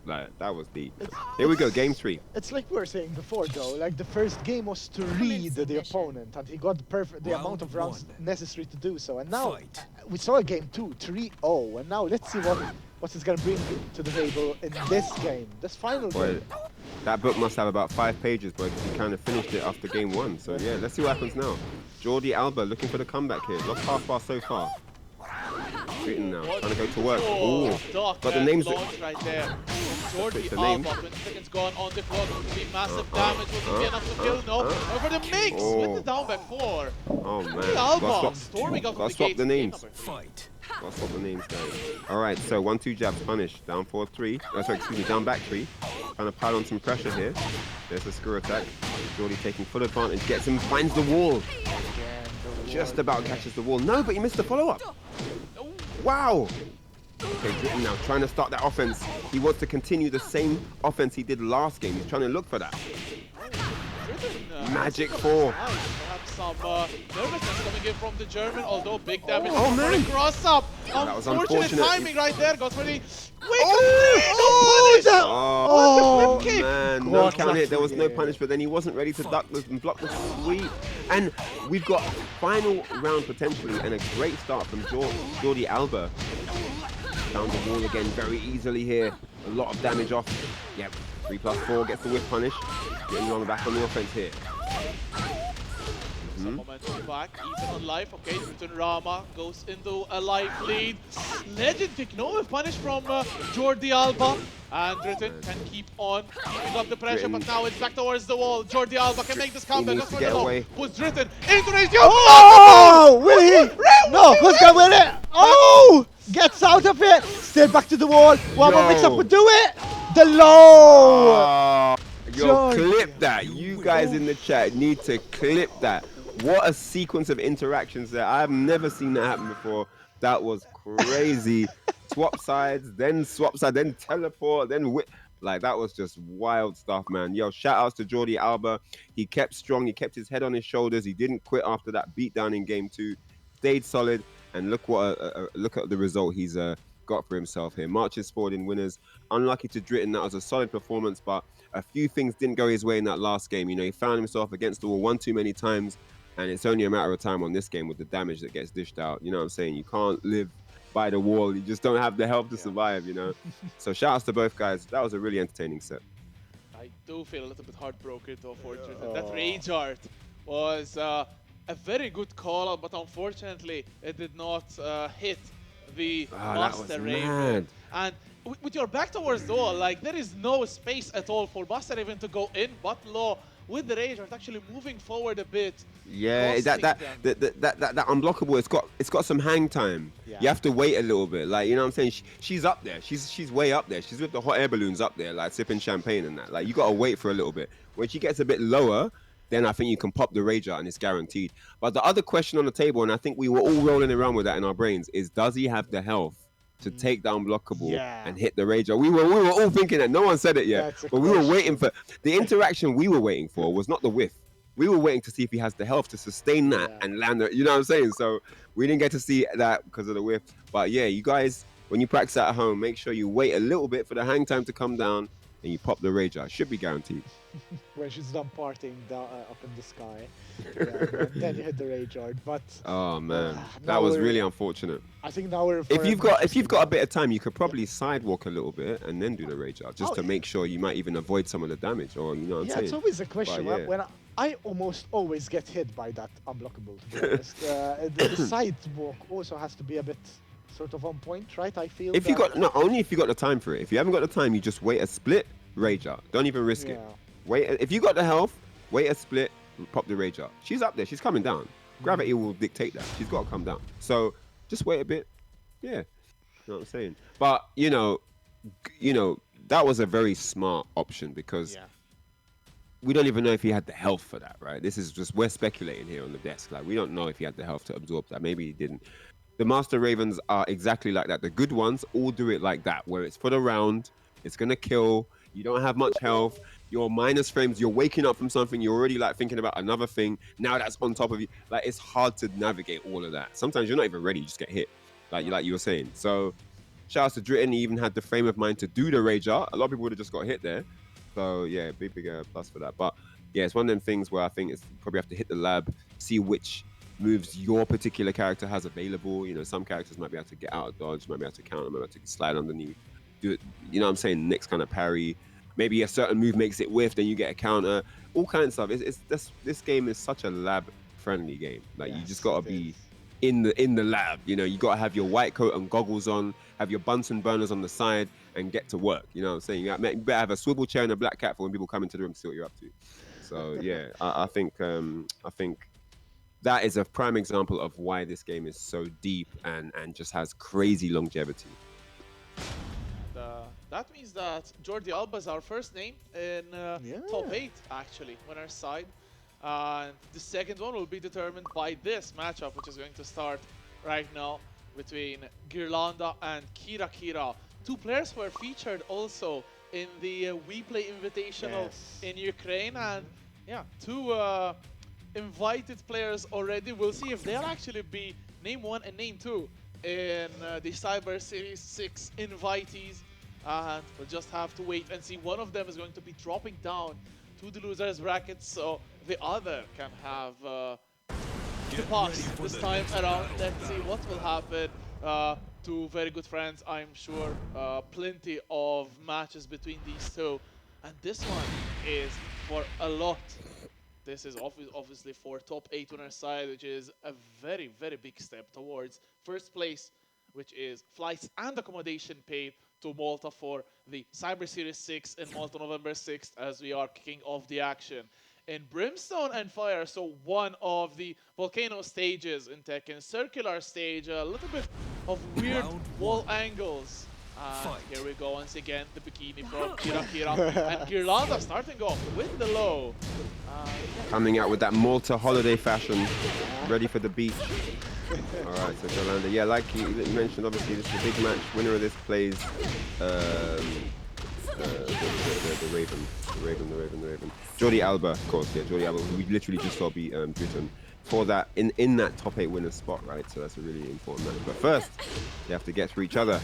Like, that was deep. Here we go, game 3. It's like we were saying before, though. Like, the first game was to read the opponent, and he got the amount of rounds necessary to do so. And now we saw a game 2, 3-0, and now let's see what it's gonna bring to the table in this game, this final game. That book must have about 5 pages, boy, because he kind of finished it after game 1. So yeah, let's see what happens now. Giordi Alba looking for the comeback here. Lost half bar so far. Driton now, trying to go to work. Ooh, got the names right there. Giordi the Alba, names. 20 seconds gone on the clock. Would be massive damage. Would it be enough to kill? No. Over the mix with the down by 4. Oh man, Giordi Alba storming out gotta the swap gates. the names. Fight. Gotta swap the names, guys. All right, so 1-2 jabs punish. Down 4-3. Oh, sorry, excuse me, down back 3. Trying to pile on some pressure here. There's a screw attack. Giordi taking full advantage. Gets him, finds the wall. Just about catches the wall. No, but he missed the follow-up. Wow. Okay, Driton now trying to start that offense. He wants to continue the same offense he did last game. He's trying to look for that. Magic 4. Perhaps some nervousness coming in from the German, although big damage Oh, for man. the cross-up. That was Unfortunate unfortunate. timing right there. Got ready. Oh, kick. man, no What count a hit. There was no kick. punish, but then he wasn't ready to duck and block the sweep. And we've got final round potentially, and a great start from Giordi Alba. Found the wall again very easily here. A lot of damage off. Yep, 3+4 gets the whip punish. Getting on the back on the offense here. Some momentum back, even on life. Okay, DritonRama goes into a life lead. Legend pick, no whip punish from Giordi Alba. And Driton can keep on keeping up the pressure, but now it's back towards the wall. Giordi Alba can make this comeback. needs to get away. Puts Driton into his Oh, will he? No, who's gonna win it? Oh, gets out of it. Still back to the wall. One more mix up would do it. The low. Yo, Jodd. clip that. You guys in the chat need to clip that. What a sequence of interactions there. I've never seen that happen before. That was crazy. Swap sides, then teleport, then whip. Like, that was just wild stuff, man. Yo, shout outs to Giordi Alba. He kept strong. He kept his head on his shoulders. He didn't quit after that beatdown in game 2. Stayed solid. And look what look at the result he's got for himself here. Marches forward in winners. Unlucky to Driton. That was a solid performance, but a few things didn't go his way in that last game. You know, he found himself against the wall one too many times, and it's only a matter of time on this game with the damage that gets dished out. You know what I'm saying? You can't live by the wall. You just don't have the health to survive, you know? So shout outs to both guys. That was a really entertaining set. I do feel a little bit heartbroken though for Driton. That rage art was a very good call out, but unfortunately it did not hit the Master Raven. And with your back towards the wall, like, there is no space at all for Master Raven to go in, but low with the rage art actually moving forward a bit. Yeah, that unblockable, it's got some hang time. Yeah. You have to wait a little bit. Like, you know what I'm saying? She's up there. She's way up there. She's with the hot air balloons up there, like sipping champagne and that. Like, you gotta wait for a little bit. When she gets a bit lower, then I think you can pop the rage out and it's guaranteed. But the other question on the table, and I think we were all rolling around with that in our brains, is does he have the health to take the unblockable and hit the rage out? We were all thinking that. No one said it yet, but we were waiting for the interaction. We were waiting for was not the whiff. We were waiting to see if he has the health to sustain that and land it. You know what I'm saying? So we didn't get to see that because of the whiff. But yeah, you guys, when you practice at home, make sure you wait a little bit for the hang time to come down and you pop the rage out. Should be guaranteed. When she's done partying down, up in the sky. Yeah, and then you hit the rage art. But Oh man, that now was we're, really unfortunate. I think now we're. If for you've an got interesting a one. bit of time, you could probably sidewalk a little bit and then do the rage art, just Oh, to make sure you might even avoid some of the damage, or you know what I'm Yeah, saying. it's always a question. But, yeah. When I almost always get hit by that unblockable, to be honest. The sidewalk also has to be a bit sort of on point, right? I feel If you that- got not only if you got the time for it. If you haven't got the time, you just wait a split, rage art. Don't even risk it. Yeah. Wait if you got the health, wait a split, pop the rage art. She's up there. She's coming down. Gravity will dictate that. She's got to come down. So just wait a bit. Yeah, you know what I'm saying. But you know, that was a very smart option because Yeah. we don't even know if he had the health for that, right? This is just we're speculating here on the desk. Like we don't know if he had the health to absorb that. Maybe he didn't. The Master Ravens are exactly like that. The good ones all do it like that, where it's for the round, it's gonna kill. You don't have much health. You're minus frames. You're waking up from something. You're already like thinking about another thing. Now that's on top of you. Like it's hard to navigate all of that. Sometimes you're not even ready. You just get hit, like you were saying. So, shout out to Driton. He even had the frame of mind to do the rage art. A lot of people would have just got hit there. So yeah, big plus for that. But yeah, it's one of them things where I think it's you probably have to hit the lab, see which moves your particular character has available. You know, some characters might be able to get out of dodge, might be able to counter, might be able to slide underneath, do it. You know what I'm saying? Next kind of parry. Maybe a certain move makes it whiff, then you get a counter. All kinds of stuff. This game is such a lab-friendly game. Like you just gotta be in the lab. You know, you gotta have your white coat and goggles on, have your Bunsen burners on the side, and get to work. You know what I'm saying? You better have a swivel chair and a black cat for when people come into the room to see what you're up to. So yeah, I think that is a prime example of why this game is so deep and just has crazy longevity. That means that Giordi Alba is our first name in top 8, actually, on our side. And the second one will be determined by this matchup, which is going to start right now between ghirlanda and KiraKira. Two players who are featured also in the We Play Invitational in Ukraine. And yeah, two invited players already. We'll see if they'll actually be name 1 and name 2 in the Cyber Series 6 invitees. And we'll just have to wait and see. One of them is going to be dropping down to the losers bracket, so the other can have the pass this time around. Let's see what will happen. Two very good friends, I'm sure. Plenty of matches between these two. And this one is for a lot. This is obviously for top 8 on our side, which is a very, very big step towards first place, which is flights and accommodation paid to Malta for the Cyber Series 6 in Malta November 6th as we are kicking off the action. In Brimstone and Fire, so one of the volcano stages in Tekken, circular stage, a little bit of weird wall angles. And here we go once again, the bikini from KiraKira and ghirlanda starting off with the low. Coming out with that Malta holiday fashion, ready for the beach. All right, so ghirlanda, yeah, like you mentioned, obviously this is a big match. Winner of this plays the Raven. Giordi Alba, of course, yeah, Giordi Alba. We literally just saw beat Driton for that in that top 8 winner spot, right? So that's a really important match. But first, they have to get through each other.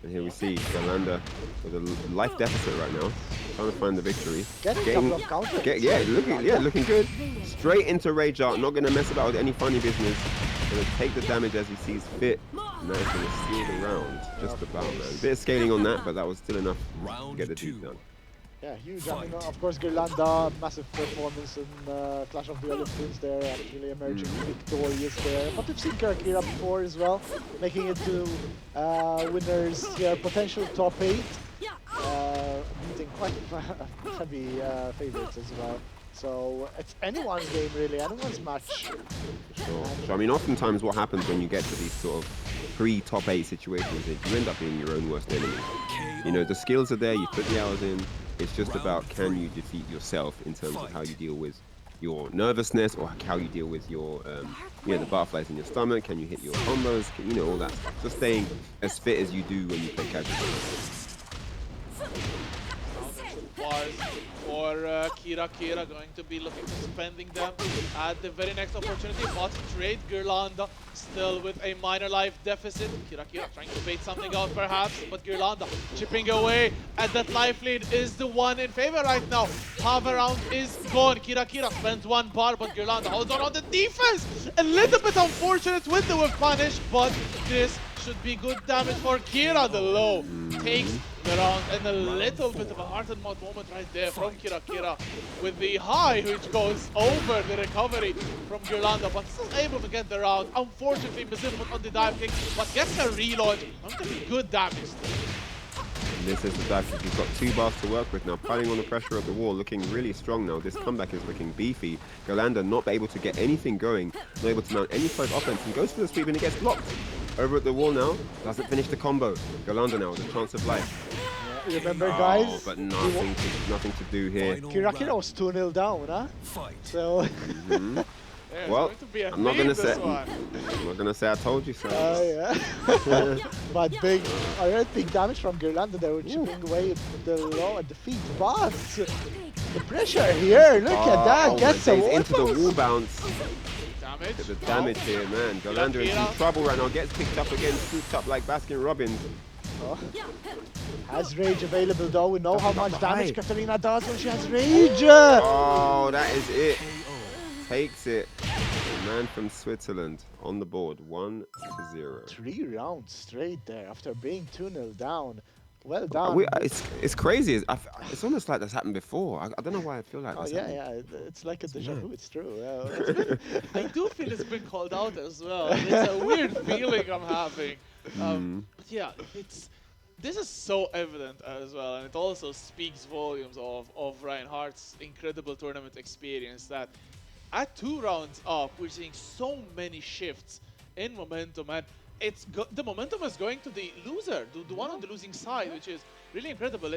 And here we see ghirlanda with a life deficit right now, trying to find the victory. Looking good. Straight into rage art, not gonna mess about with any funny business. Gonna take the damage as he sees fit. Now he's gonna seal the round, just about, man. A bit of scaling on that, but that was still enough to get the deep done. Yeah, huge. I mean, of course, ghirlanda, massive performance in Clash of the Olympians there, actually emerging victorious there. But we've seen KiraKira before as well, making it to winners here, potential top 8, beating quite heavy favorites as well. So it's anyone's game, really, anyone's match. Sure. So I mean, oftentimes what happens when you get to these sort of pre-top 8 situations is you end up being your own worst enemy. You know, the skills are there, you put the hours in. It's just about can you defeat yourself in terms of how you deal with your nervousness or how you deal with your, the butterflies in your stomach. Can you hit your combos? All that stuff. Just staying as fit as you do when you play casual. as for KiraKira, going to be looking to spending them at the very next opportunity, but trade ghirlanda still with a minor life deficit. KiraKira trying to bait something out perhaps, but ghirlanda chipping away at that life lead is the one in favor right now. Half a round is gone. KiraKira spends one bar, but ghirlanda holds on the defense. A little bit unfortunate with the whiff punish, but this should be good damage for Kira. The low takes the round, and a little bit of a heart and mouth moment right there from KiraKira with the high, which goes over the recovery from ghirlanda, but still able to get the round. Unfortunately, misinput on the dive kick, but gets a reload. Going to be good damage. This is the dive kick. He's got 2 bars to work with now, piling on the pressure of the wall, looking really strong now. This comeback is looking beefy. ghirlanda not able to get anything going, not able to mount any sort of offense, and goes for the sweep and it gets blocked. Over at the wall now, doesn't finish the combo. ghirlanda now with a chance of life. Remember, guys? Oh, but nothing to do here. KiraKira was 2-0 down, huh? Fight. So... Well, I'm not gonna say I told you so. Yeah. But big, alright, big damage from ghirlanda. They were chipping away the low at the feet. But the pressure here, look at that, gets a wall into the post. wall bounce. Damage. Look at the damage here, man. ghirlanda is in trouble right now. Gets picked up again, scooped up like Baskin Robbins. Oh. Has rage available though. We know how much damage Katarina does when she has rage. Oh, that is it. Takes it. The man from Switzerland on the board, 1-0. 3 rounds straight there after being 2-0 down. Well done. It's crazy. It's almost like that's happened before. I don't know why I feel like that's happened. It's like a deja vu. It's true. I do feel it's been called out as well. It's a weird feeling I'm having. But yeah, this is so evident as well, and it also speaks volumes of Reinhardt's incredible tournament experience that at 2 rounds up, we're seeing so many shifts in momentum, and the momentum is going to the loser, the one on the losing side, which is really incredible.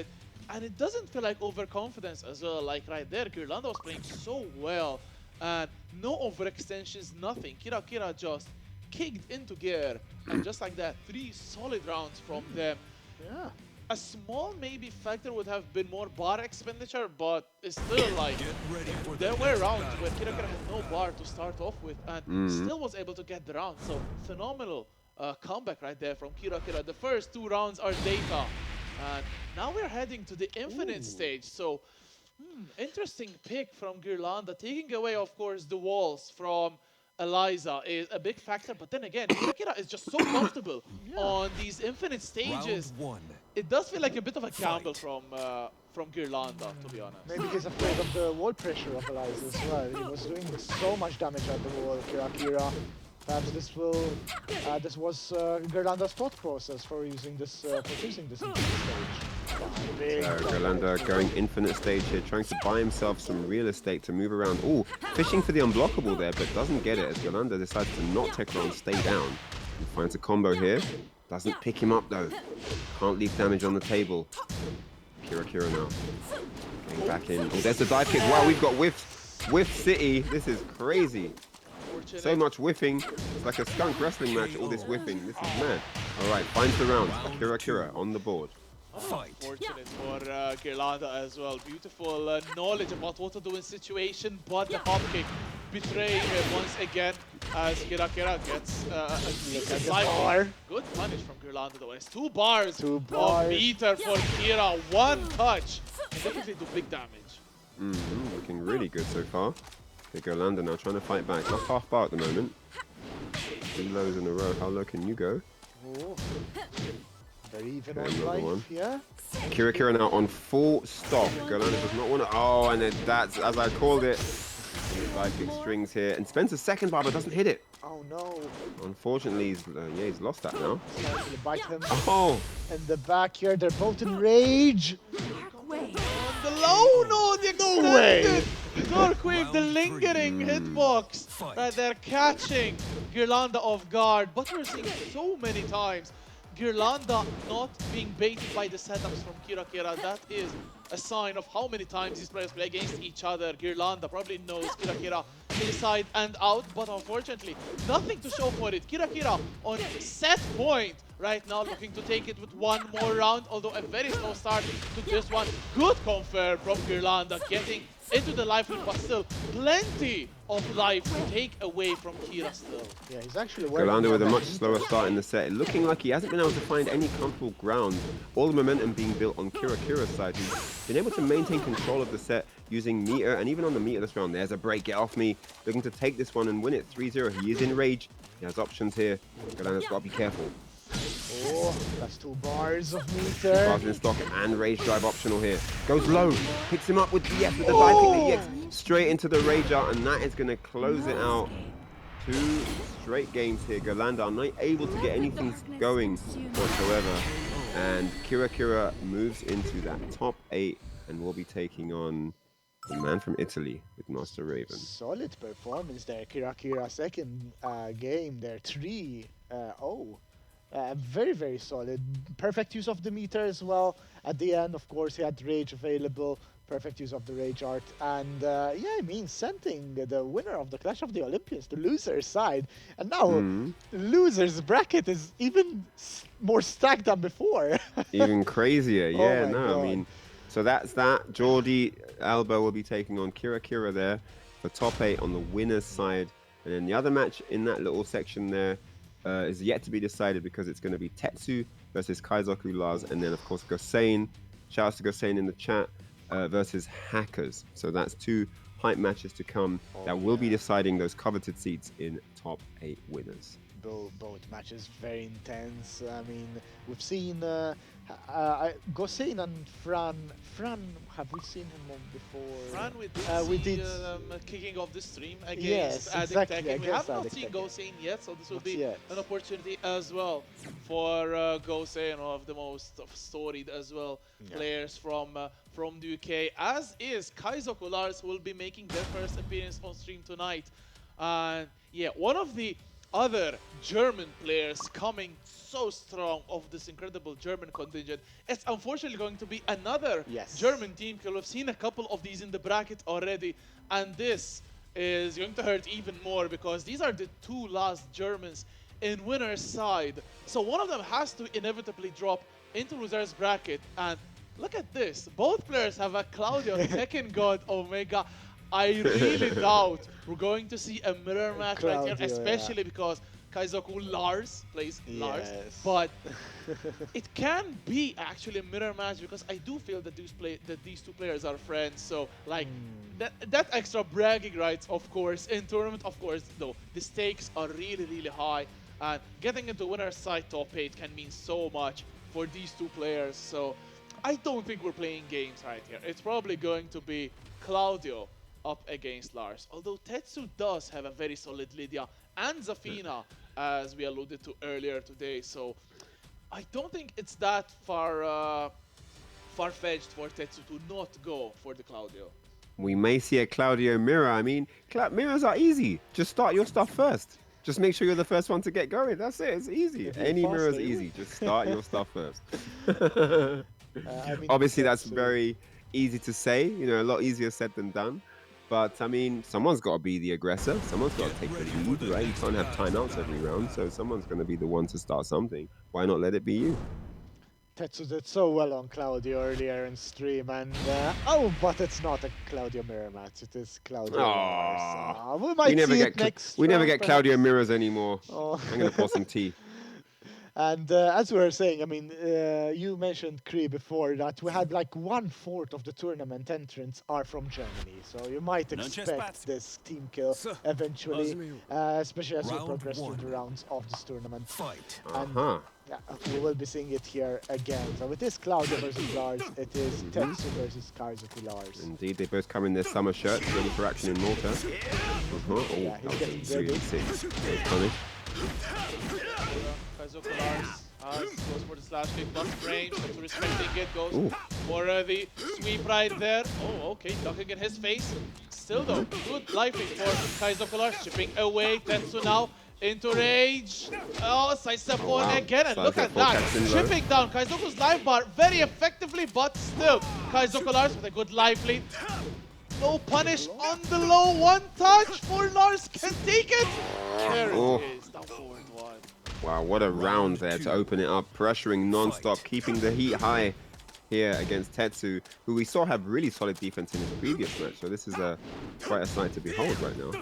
And it doesn't feel like overconfidence as well. Like right there, ghirlanda was playing so well, and no overextensions, nothing. KiraKira just kicked into gear, and just like that, 3 solid rounds from them. Yeah. A small maybe factor would have been more bar expenditure, but it's still like there were rounds where KiraKira had no bar to start off with and still was able to get the round. So phenomenal comeback right there from KiraKira. The first 2 rounds are data, and now we're heading to the infinite stage. So interesting pick from ghirlanda, taking away of course the walls from Eliza is a big factor, but then again, KiraKira is just so comfortable on these infinite stages. Round 1. It does feel like a bit of a gamble from ghirlanda, to be honest. Maybe he's afraid of the wall pressure of Eliza as well. He was doing so much damage at the wall, KiraKira. Perhaps this was ghirlanda's thought process for using this, for choosing this infinite stage. ghirlanda going infinite stage here, trying to buy himself some real estate to move around. Oh, fishing for the unblockable there, but doesn't get it as ghirlanda decides to not take on, stay down. He finds a combo here. Doesn't pick him up though. Can't leave damage on the table. KiraKira now. Getting back in. Oh, there's the dive kick. Wow, we've got Whiff City. This is crazy. So much whiffing. It's like a skunk wrestling match, all this whiffing. This is mad. Alright, finds the round. KiraKira on the board. Unfortunate for ghirlanda as well. Beautiful knowledge about what to do in situation, but the hop kick betraying him once again as KiraKira gets a bar. Good punish from ghirlanda though. It's 2 bars of meter for Kira. 1 touch. And definitely do big damage. Looking really good so far. Okay, ghirlanda now trying to fight back. Lost half bar at the moment. 3 lows in a row. How low can you go? Oh. Very even Okay, on another life, one. yeah? KiraKira now on full stop. ghirlanda does not want to. Oh, and then that's as I called it. Dive kick strings here, and spends a second bar but doesn't hit it. Oh no. Unfortunately, he's lost that now. Trying to bite them Oh, in the back here. They're both in rage. The low, no, the extended Darkwave, the lingering hitbox that they're catching ghirlanda off guard. But we're seeing so many times ghirlanda not being baited by the setups from KiraKira. That is a sign of how many times these players play against each other. ghirlanda probably knows KiraKira inside and out, but unfortunately, nothing to show for it. KiraKira on set point right now, looking to take it with one more round, although a very slow start to this one. Good confirm from ghirlanda, getting into the life loop, but still plenty of life to take away from Kira still. Yeah, he's actually ghirlanda with a much slower start in the set, looking like he hasn't been able to find any comfortable ground. All the momentum being built on KiraKira's side, who's been able to maintain control of the set using meter, and even on the meter this round, there's a break, get off me, looking to take this one and win it 3-0. He is in rage, he has options here. ghirlanda's got to be careful. Oh, that's 2 bars of meter. Bars in stock and rage drive optional here. Goes low, picks him up with the EX, with the dive kick, the EX straight into the rage out, and that is going to close it out. 2 straight games here. ghirlanda are not able to get anything going whatsoever. And KiraKira moves into that top 8 and will be taking on the man from Italy with Master Raven. Solid performance there. KiraKira second game there. 3-0. Very, very solid. Perfect use of the meter as well. At the end, of course, he had rage available. Perfect use of the rage art. And yeah, I mean, sending the winner of the Clash of the Olympians, the loser side. And now, the loser's bracket is even more stacked than before. Even crazier, yeah, my no, God. I mean, so that's that. Giordi, Alba will be taking on KiraKira there for top 8 on the winner's side. And then the other match in that little section there is yet to be decided, because it's going to be Tetsu versus KaizokuLars, and then of course Gosain, shout out to Gosain in the chat, versus Hackers. So that's 2 hype matches to come that will be deciding those coveted seats in top 8 winners. Both matches very intense. I mean, we've seen Gosain and Fran. Fran, have we seen him on before? Fran, we did kicking off the stream Yes, against exactly, Tekken. We have against not Addict seen Tekken. Gosain yet, so this will Not be yet. an opportunity as well for Gosain, one of the most storied as well players from the UK, as is KaizokuLars, who will be making their first appearance on stream tonight. And yeah, one of the other German players coming so strong of this incredible German contingent. It's unfortunately going to be another German team, because we've seen a couple of these in the bracket already, and this is going to hurt even more, because these are the 2 last Germans in winner's side. So one of them has to inevitably drop into loser's bracket, and look at this. Both players have a Claudio Tekken God Omega. I really doubt we're going to see a mirror match right here, especially because KaizokuLars plays Lars. But it can be actually a mirror match, because I do feel that these 2 players are friends. So like that extra bragging rights, of course, in tournament, of course, though the stakes are really, really high, and getting into winner's side top 8 can mean so much for these 2 players. So I don't think we're playing games right here. It's probably going to be Claudio up against Lars. Although Tetsu does have a very solid Lydia and Zafina, as we alluded to earlier today. So I don't think it's that far-fetched for Tetsu to not go for the Claudio. We may see a Claudio mirror. I mean, mirrors are easy. Just start your stuff first. Just make sure you're the first one to get going. That's it. It's easy. Any mirror is easy. Just start your stuff first. I mean, Obviously, that's very easy to say. You know, a lot easier said than done. But I mean, someone's got to be the aggressor. Someone's got to take the lead, right? You can't have timeouts every round, so someone's going to be the one to start something. Why not let it be you? Tetsu did so well on Claudio earlier in stream, and but it's not a Claudio mirror match. It is Claudio Lars. We might see it next. We never round, get perhaps. Claudio mirrors anymore. Oh. I'm going to pour some tea. And as we were saying, I mean, you mentioned Kree before, that we had like 1/4 of the tournament entrants are from Germany. So you might expect this team kill eventually, especially as we progress through the rounds of this tournament. Fight. And, yeah, we will be seeing it here again. So with this Claudio versus Lars, it is Tetsu versus KaizokuLars. Indeed, they both come in their summer shirts, ready for action in Malta. Oh, Yeah, he's that getting was ready. really sick. That's funny. KaizokuLars goes for the slash kick, not range, but respecting it, goes for the sweep right there. Oh, okay, ducking in his face. Still though, good lifing for KaizokuLars, chipping away. Tetsu now into rage. Oh, sidestep forward again, and look at that. Chipping down Kaizoku's life bar very effectively, but still, KaizokuLars with a good life lead. low punish on the low. One touch for Lars. Can take it. There it is. Down forward one. Wow, what a round there to open it up. Pressuring non-stop, keeping the heat high here against Tetsu, who we saw have really solid defense in his previous match. So this is quite a sight to behold right now.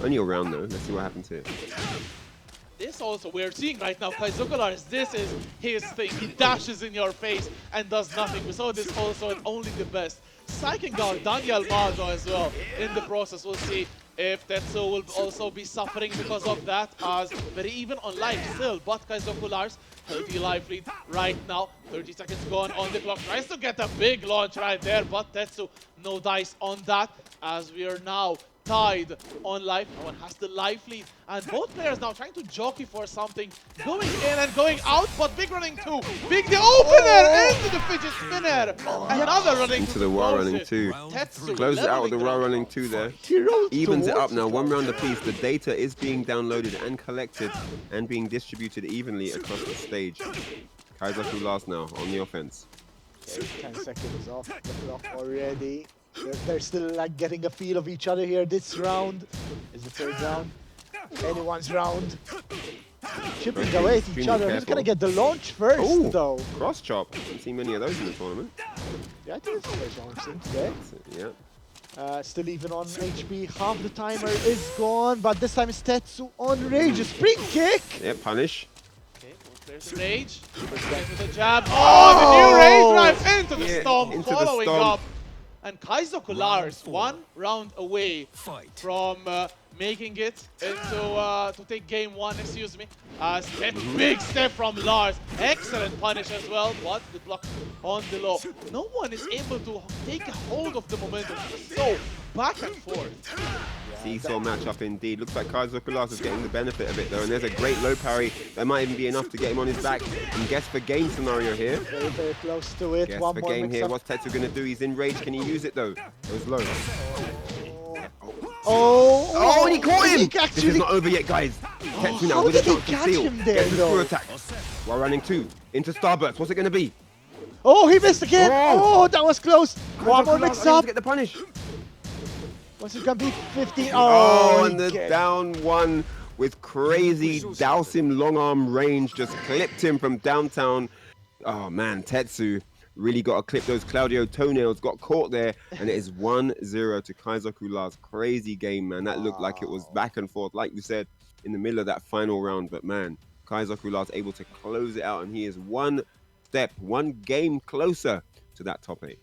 Only a round though. Let's see what happens here. This also we're seeing right now, KaizokuLars, this is his thing. He dashes in your face and does nothing. We saw this also at only the best. Psyching out Daniel Mazo as well in the process. We'll see if Tetsu will also be suffering because of that, as very even on life still. But KaizokuLars, healthy life lead right now. 30 seconds gone on the clock. Tries to get a big launch right there, but Tetsu, no dice on that, as we are now tied on life. No one has the life lead, and both players now trying to jockey for something, going in and going out, but Big running two. Big the opener into the fidget spinner. Another running Into the wall running two. Tetsu Close it out with the leveling raw the running two there. He rolled Evens it up towards now, the one ground. round apiece. The data is being downloaded and collected and being distributed evenly across the stage. KaizokuLars now on the offense. Okay, 10 seconds off the clock already. They're still like getting a feel of each other here. This round is the third round. Anyone's round. Chipping away at each Extremely other. Who's careful. gonna get the launch first Ooh. though? Cross chop. Haven't seen many of those in the tournament. Yeah, I think it's the first round I've seen today. Yeah. Still even on HP. Half the timer is gone, but this time it's Tetsu on rage. A spring kick! Yeah, punish. Okay, there's rage. Into the jab. Oh, the new rage drive into the stomp, into the following stomp. up. And KaizokuLars one round away Fight. from making it into to take game one, excuse me. Big step from Lars. Excellent punish as well, but the block on the low. No one is able to take a hold of the momentum. So back and forth. Seesaw matchup indeed. Looks like KaizokuLars is getting the benefit of it though, and there's a great low parry. That might even be enough to get him on his back. And guess for game scenario here. Very, very close to it. Guess One for more game here. mix-up. What's Tetsu gonna do? He's in rage. Can he use it though? It was low. Oh, and he caught him! He This actually is not over yet, guys. Tetsu now how with a did he chance to catch steal. him there, Gets the though? screw attack. While running two into Starburst. What's it gonna be? Oh, he missed again! Oh. Oh, that was close! One more KaizokuLars mix unable up! to get the punish. What's it gonna be? 15. Oh, Oh, and the down one with crazy douse him long arm range just clipped him from downtown. Oh man, Tetsu really got to clip those Claudio toenails, got caught there, and it is 1-0 to KaizokuLars. Crazy game, man. That looked like it was back and forth, like you said, in the middle of that final round. But man, KaizokuLars able to close it out, and he is one step, one game closer to that top 8.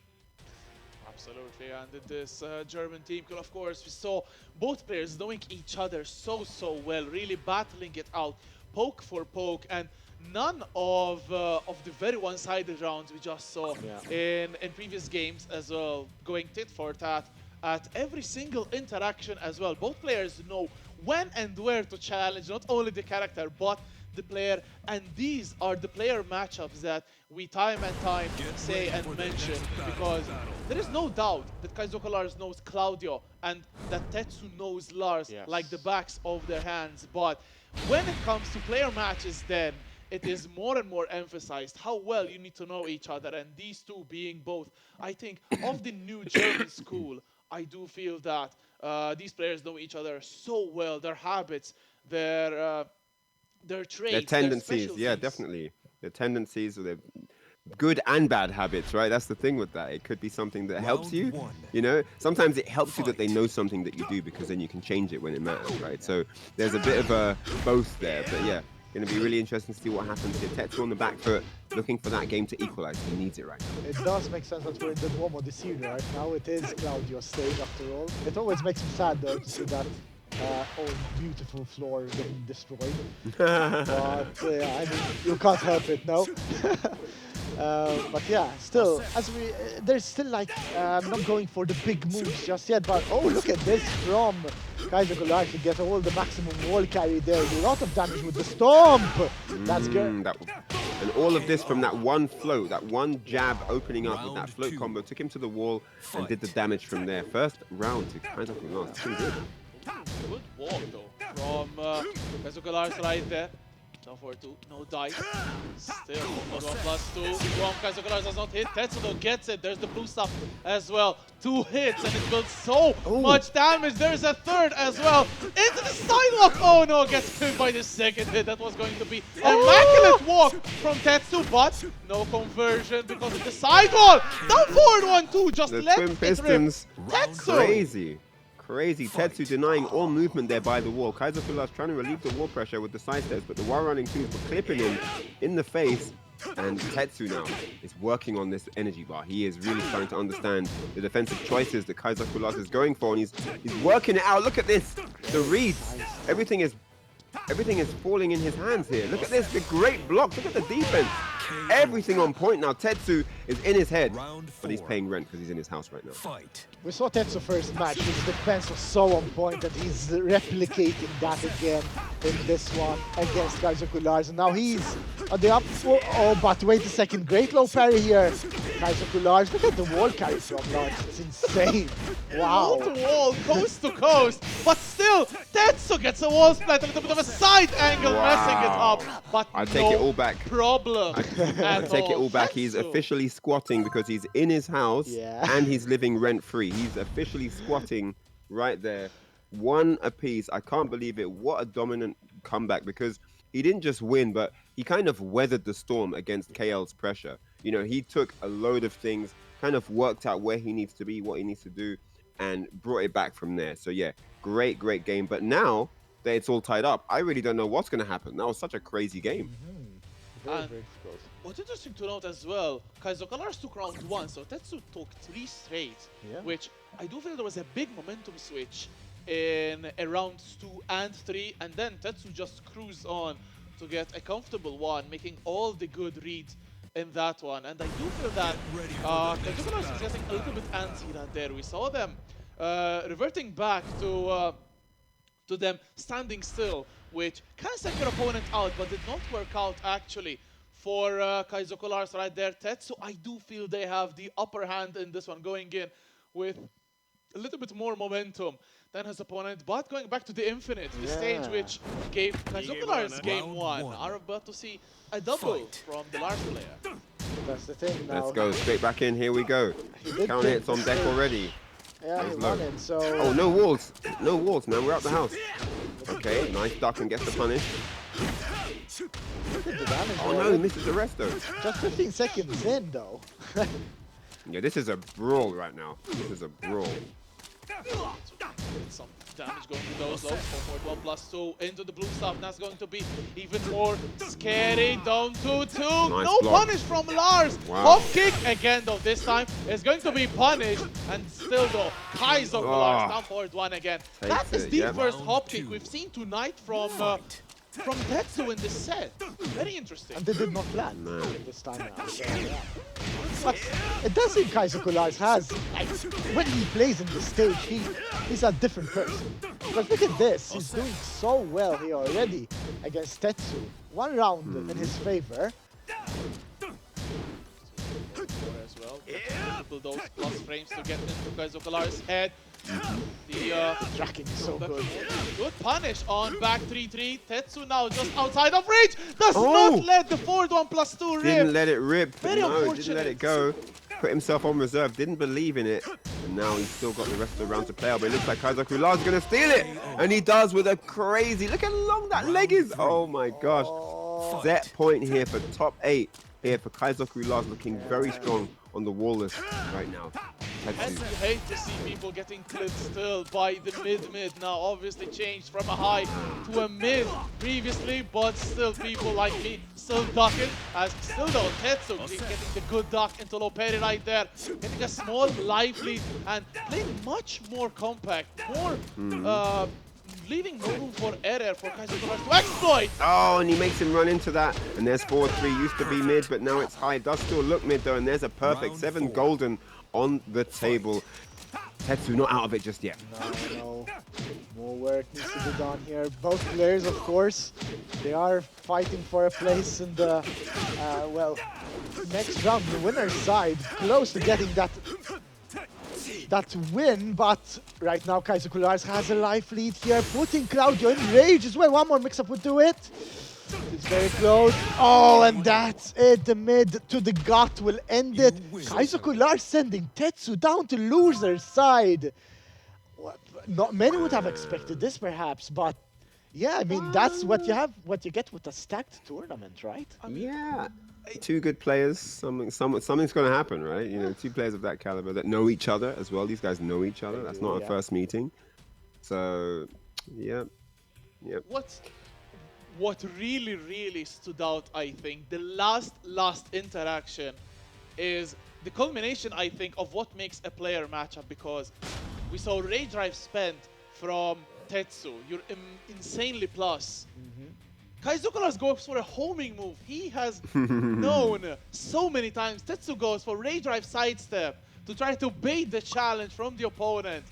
Absolutely, and in this German team, of course, we saw both players knowing each other so well, really battling it out, poke for poke, and none of the very one-sided rounds we just saw in previous games as well, going tit for tat at every single interaction as well. Both players know when and where to challenge not only the character but the player, and these are the player matchups that we time and time say and mention, because there is no doubt that KaizokuLars knows Claudio and that Tetsu knows Lars like the backs of their hands. But when it comes to player matches, then it is more and more emphasized how well you need to know each other, and these two being both, I think, of the new German school. I do feel that these players know each other so well, their habits, their traits, Their tendencies, their yeah, specialties. definitely. Their tendencies, or their good and bad habits, right? That's the thing with that. It could be something that helps you, one. you know? Sometimes it helps you that they know something that you do, because then you can change it when it matters, right? So there's a bit of a both there, but yeah, going to be really interesting to see what happens here. Tetsu on the back foot, looking for that game to equalize. He needs it right now. It does make sense that we're in the Duomo this year right now. It is Claudio's stage after all. It always makes me sad though to see that old beautiful floor getting destroyed. But I mean, you can't help it, no? But yeah, still, as we, there's still like not going for the big moves just yet. But oh, look at this from KaizokuLars to get all the maximum wall carry there. A lot of damage with the stomp. That's good. And all of this from that one float, that one jab opening up with that float combo, took him to the wall and did the damage from there. First round to KaizokuLars. Good. Good walk though from KaizokuLars right there. Down forward 2, no dice. Still, 1+2. From KaizokuLars does not hit. Tetsu though gets it. There's the blue stuff as well. 2 hits, and it builds so much damage. There's a third as well. Into the sidewalk. Oh no, gets killed by the second hit. That was going to be an immaculate walk from Tetsu, but no conversion because of the sidewall. Down forward 1-2. Just The let twin it pistons. rip. Tetsu. Crazy. Crazy. Tetsu denying all movement there by the wall. KaizokuLars trying to relieve the wall pressure with the side steps, but the wall running twos were clipping him in the face. And Tetsu now is working on this energy bar. He is really starting to understand the defensive choices that KaizokuLars is going for, and he's working it out. Look at this. The reads. Everything is falling in his hands here. Look at this. The great blocks. Look at the defense. Everything on point now. Tetsu is in his head, but he's paying rent because he's in his house right now. Fight. We saw Tetsu first match. His defense was so on point that he's replicating that again in this one against KaizokuLars. And now he's on the up. Oh, but wait a second. Great low parry here. KaizokuLars. Look at the wall carry from Lars. It's insane. Wow. Wall to wall, coast to coast, but still, Tetsu gets a wall splat, a little bit of a side angle, messing it up. But I take it all back. Problem. I take it all back. He's Tetsu. officially squatting because he's in his house and he's living rent-free. He's officially squatting right there. 1 apiece. I can't believe it. What a dominant comeback, because he didn't just win, but he kind of weathered the storm against KL's pressure. You know, he took a load of things, kind of worked out where he needs to be, what he needs to do, and brought it back from there. So yeah, great game. But now that it's all tied up, I really don't know what's going to happen. That was such a crazy game. Very difficult. What's interesting to note as well, KaizokuLars took round 1, so Tetsu took 3 straight, which I do feel there was a big momentum switch in rounds 2 and 3, and then Tetsu just cruised on to get a comfortable one, making all the good reads in that one. And I do feel that KaizokuLars is getting a little bit antsy right there. We saw them reverting back to them standing still, which can send your opponent out, but did not work out actually for KaizokuLars right there. Tetsu, I do feel they have the upper hand in this one, going in with a little bit more momentum than his opponent, but going back to the infinite, the stage which gave KaizokuLars game 1. Are about to see a double from the Lars player. That's the thing now. Let's go straight back in. Here we go. Count hits on deck already. Yeah, he won it, so... Oh, no walls. No walls, man. We're out the house. Okay, nice duck and gets the punish. Look at the damage. Oh no, he misses the rest though. Just 15 seconds in, though. Yeah, this is a brawl right now. This is a brawl. Some damage going to those low. Forward 1+2 into the blue stuff. That's going to be even more scary. Down to 2. Nice No block. punish from Lars. Wow. Hop kick again though. This time is going to be punished. And still though, KaizokuLars down forward 1 again. That is the first hop kick we've seen tonight from Tetsu in this set. Very interesting. And they did not land this time around. So, yeah. But it does seem KaizokuLars has, like, when he plays in the stage, he's a different person. But look at this, he's doing so well here already against Tetsu. 1 round in his favor. As well. Those plus frames to get into KaizokuLars' head. The tracking is so good. Good punish on back 3-3. Tetsu now just outside of reach. Does not let the forward 1+2 rip. Didn't let it rip. Very no, unfortunate. didn't let it go. Put himself on reserve. Didn't believe in it. And now he's still got the rest of the round to play out. But it looks like KaizokuLars is going to steal it. And he does with a crazy... Look how long that leg is. Oh my gosh. Set point here for top 8. Here for KaizokuLars, looking very strong on the wall right now. And you hate to see people getting clipped still by the mid. Now obviously changed from a high to a mid previously, but still people like me still ducking, as still though Tetsu getting the good duck into low parry right there, getting a small life lead and playing much more compact, more leaving no room for error for KaizokuLars to exploit. Oh, and he makes him run into that. And there's 4-3, used to be mid, but now it's high. Does still look mid though, and there's a perfect 7 golden on the table. Tetsu not out of it just yet. No. More work needs to be done here. Both players, of course, they are fighting for a place in the, next round, the winner's side. Close to getting that win, but right now KaizokuLars has a life lead here, putting Claudio in rage as well. One more mix-up would do it. It's very close. Oh, and that's it. The mid to the gut will end it. KaizokuLars sending Tetsu down to loser's side. Not many would have expected this, perhaps, but yeah, I mean that's what you have, what you get with a stacked tournament, right? Yeah. Two good players. Something's going to happen, right? You know, two players of that caliber that know each other as well. These guys know each other. That's not a first meeting. So, yeah. Yep. What really stood out, I think, the last interaction is the culmination, I think, of what makes a player matchup, because we saw Rage Drive spent from Tetsu. You're insanely plus. KaizokuLars goes for a homing move. He has known so many times. Tetsu goes for Rage Drive sidestep to try to bait the challenge from the opponent.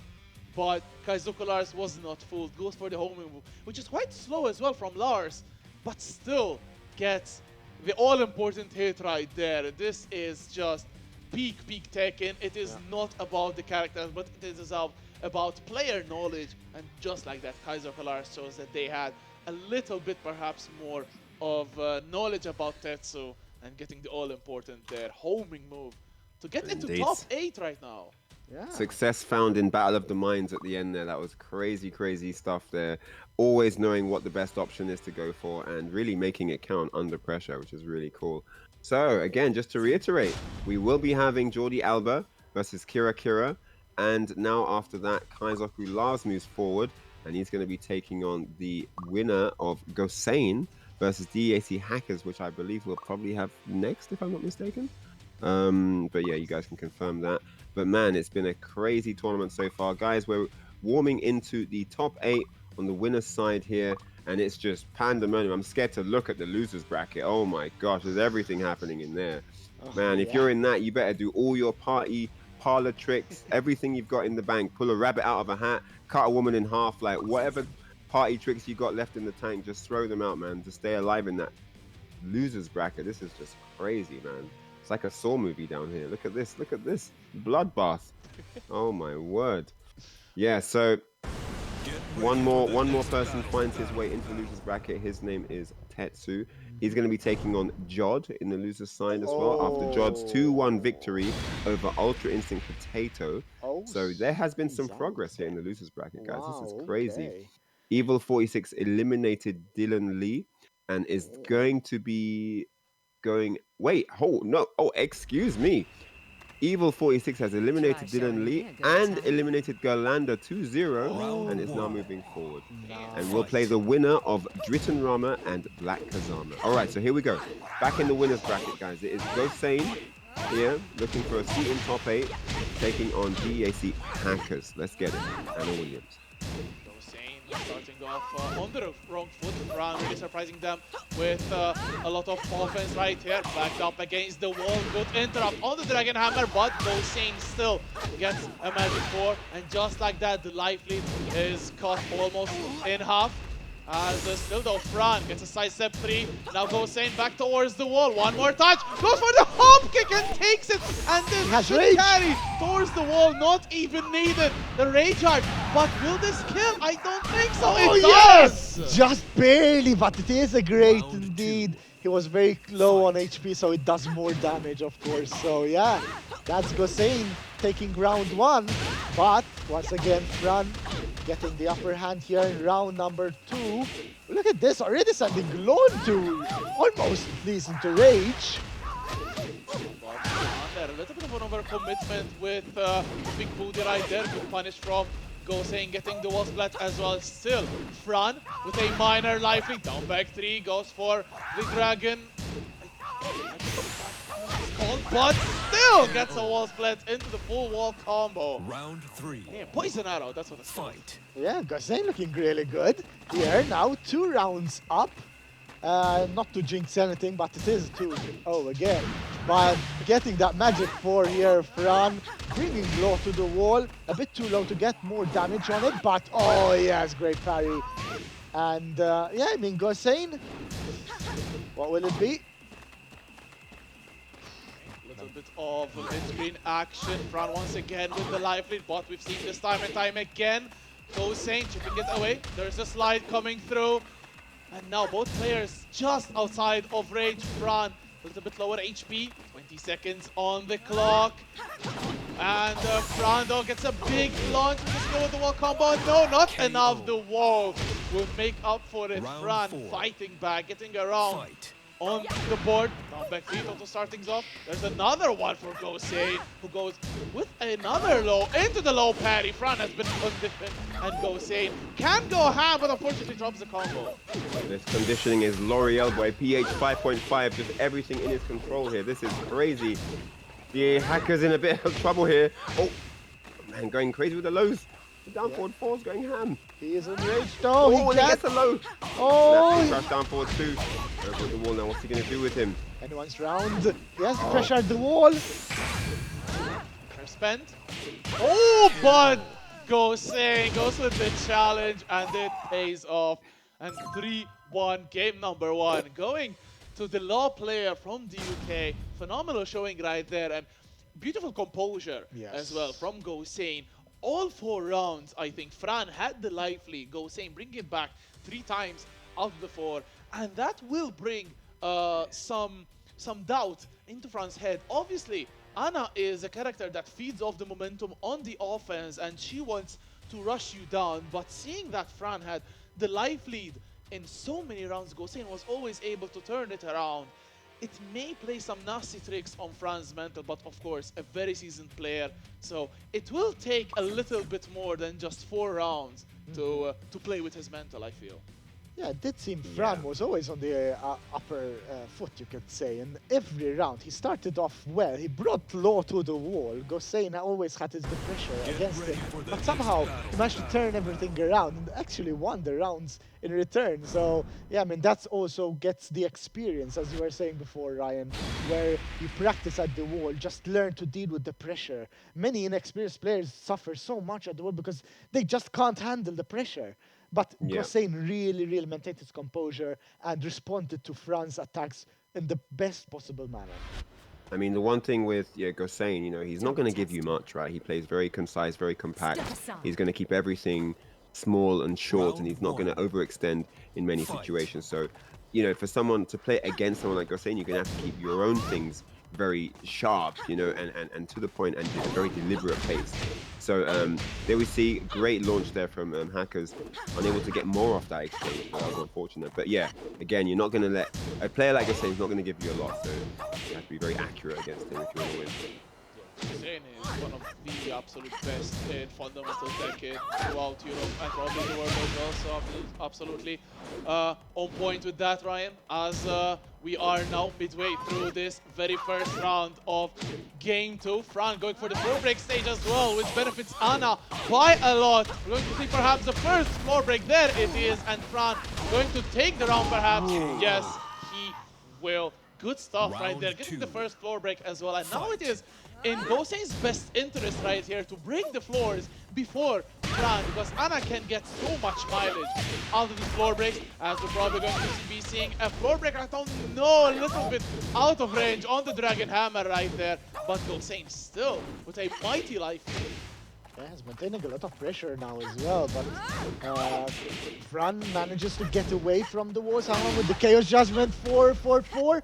But KaizokuLars was not fooled. Goes for the homing move, which is quite slow as well from Lars, but still gets the all-important hit right there. This is just peak Tekken. It is not about the characters, but it is about player knowledge. And just like that, KaizokuLars shows that they had a little bit perhaps more of knowledge about Tetsu, and getting the all-important there homing move to get into top 8 right now. Yeah. Success found in Battle of the Minds at the end there. That was crazy stuff there. Always knowing what the best option is to go for and really making it count under pressure, which is really cool. So again, just to reiterate, we will be having Giordi Alba versus KiraKira. And now after that, KaizokuLars moves forward, and he's going to be taking on the winner of Gosain versus DAC Hackers, which I believe we'll probably have next, if I'm not mistaken. But yeah, you guys can confirm that. But man, it's been a crazy tournament so far. Guys, we're warming into the top 8 on the winner's side here, and it's just pandemonium. I'm scared to look at the losers bracket. Oh my gosh, there's everything happening in there. Man, if you're in that, you better do all your parlor tricks, everything you've got in the bank. Pull a rabbit out of a hat, cut a woman in half, like whatever party tricks you got left in the tank, just throw them out, man, to stay alive in that losers bracket. This is just crazy, man. It's like a Saw movie down here. Look at this. Look at this. Bloodbath. Oh my word. Yeah, so one more person finds his way into the losers bracket. His name is Tetsu. He's going to be taking on Jodd in the losers side as well after Jodd's 2-1 victory over Ultra Instinct Potato. So there has been some progress here in the losers bracket, guys. This is crazy. Evil 46 eliminated Dylan Lee and is going to be going... Wait, excuse me. Evil 46 has eliminated Dylan Lee and eliminated ghirlanda 2-0 and is now moving forward. And we'll play the winner of DritonRama and Black Kazama. Alright, so here we go. Back in the winner's bracket, guys. It is Gosain here, looking for a seat in top 8, taking on DAC Hackers. Let's get it. Anna Williams. Starting off on the wrong foot. Fran really surprising them with a lot of offense right here. Backed up against the wall. Good interrupt on the Dragon Hammer, but Gosain still gets a Magic 4. And just like that, the life lead is cut almost in half. As still though, Fran gets a side step 3. Now Gosain back towards the wall. One more touch. Goes for the hop kick and takes it. And this should carry towards the wall. Not even needed. The Rage Art. But will this kill? I don't think so. It does! Just barely, but it is a great indeed. He was very low on HP, so it does more damage, of course. So yeah, that's Gosain taking round 1. But once again, Fran getting the upper hand here in round number 2. Look at this, already sending Glon to almost leads into Rage. A little bit of an overcommitment with Big Booty right there. Good punish from Gosain, getting the wall splat as well. Still, Fran with a minor life lead. Down back 3, goes for the dragon. But still gets a wall split into the full wall combo. Round 3. Yeah, poison arrow, that's what it's called. Fight. Yeah, Gosain looking really good here. Now 2 rounds up. Not to jinx anything, but it is 2-0 again. But getting that Magic 4 here, Fran bringing low to the wall. A bit too low to get more damage on it, but oh yes, great parry. And yeah, I mean, Gosain, what will it be? Little bit of mid-screen action. Fran once again with the life lead, but we've seen this time and time again. Gosain chipping it away. There's a slide coming through. And now both players just outside of range. Fran, a little bit lower HP, 20 seconds on the clock. And Fran though gets a big launch with the slow with the wall combo. No, not KO. enough. The wall will make up for it. Round Fran 4. fighting back, getting around Fight. on the board. Down back 3 to start things off. There's another one for Gosain, who goes with another low into the low parry. Fran has been conditioned, and Gosain can go ham, but unfortunately drops the combo. This conditioning is L'Oreal boy, pH 5.5, just everything in his control here. This is crazy. The hacker's in a bit of trouble here. Oh, man, going crazy with the lows. The down forward 4's going ham. He is enraged. Oh, Oh, and he he gets gets... a low. Oh, Crash down forward 2. Over the wall now, what's he going to do with him? anyone's round. Yes, pressure the wall. Press spent. Oh, but Gosain goes with the challenge, and it pays off. And 3-1, game number 1, going to the law player from the UK. Phenomenal showing right there, and beautiful composure as well from Gosain. All 4 rounds, I think Fran had the life lead. Gosain bring it back 3 times out of the 4, and that will bring some doubt into Fran's head. Obviously, Ana is a character that feeds off the momentum on the offense, and she wants to rush you down. But seeing that Fran had the life lead in so many rounds, Gosain was always able to turn it around. It may play some nasty tricks on Fran's mental, but of course, a very seasoned player. So it will take a little bit more than just 4 rounds to play with his mental, I feel. Yeah, it did seem Fran was always on the upper foot, you could say. And every round, he started off well. He brought Law to the wall. Gosain always had his good pressure against him. But somehow, he managed to turn everything around and actually won the rounds in return. So, yeah, I mean, that also gets the experience, as you were saying before, Ryan, where you practice at the wall, just learn to deal with the pressure. Many inexperienced players suffer so much at the wall because they just can't handle the pressure. But Gosain really maintained his composure and responded to Fran's attacks in the best possible manner. I mean, the one thing with Gosain, you know, he's not going to give you much, right? He plays very concise, very compact. He's going to keep everything small and short, and he's not going to overextend in many situations. So, you know, for someone to play against someone like Gosain, you're going to have to keep your own things very sharp, you know, and to the point, and at a very deliberate pace. So there we see great launch there from Hackers, unable to get more off that exchange. That was unfortunate. But yeah, again, you're not going to let a player like Gosain is not going to give you a lot, so you have to be very accurate against him if you want to win. Gosain is one of the absolute best in fundamental Tekken throughout Europe and probably the world as well, so absolutely on point with that, Ryan, as we are now midway through this very first round of Game 2. Fran going for the floor break stage as well, which benefits Ana by a lot. We're going to see perhaps the first floor break. There it is, and Fran going to take the round perhaps. Yes, he will. Good stuff right there, getting the first floor break as well. And now it is in Gosain's best interest right here to break the floors before Fran, because Ana can get so much mileage out of these floor breaks, as we're probably going to be seeing a floor break right now. No, a little bit out of range on the Dragon Hammer right there, but Gosain still with a mighty life. Yeah, he's maintaining a lot of pressure now as well, but Fran manages to get away from the wall somehow with the Chaos Judgment 4-4-4.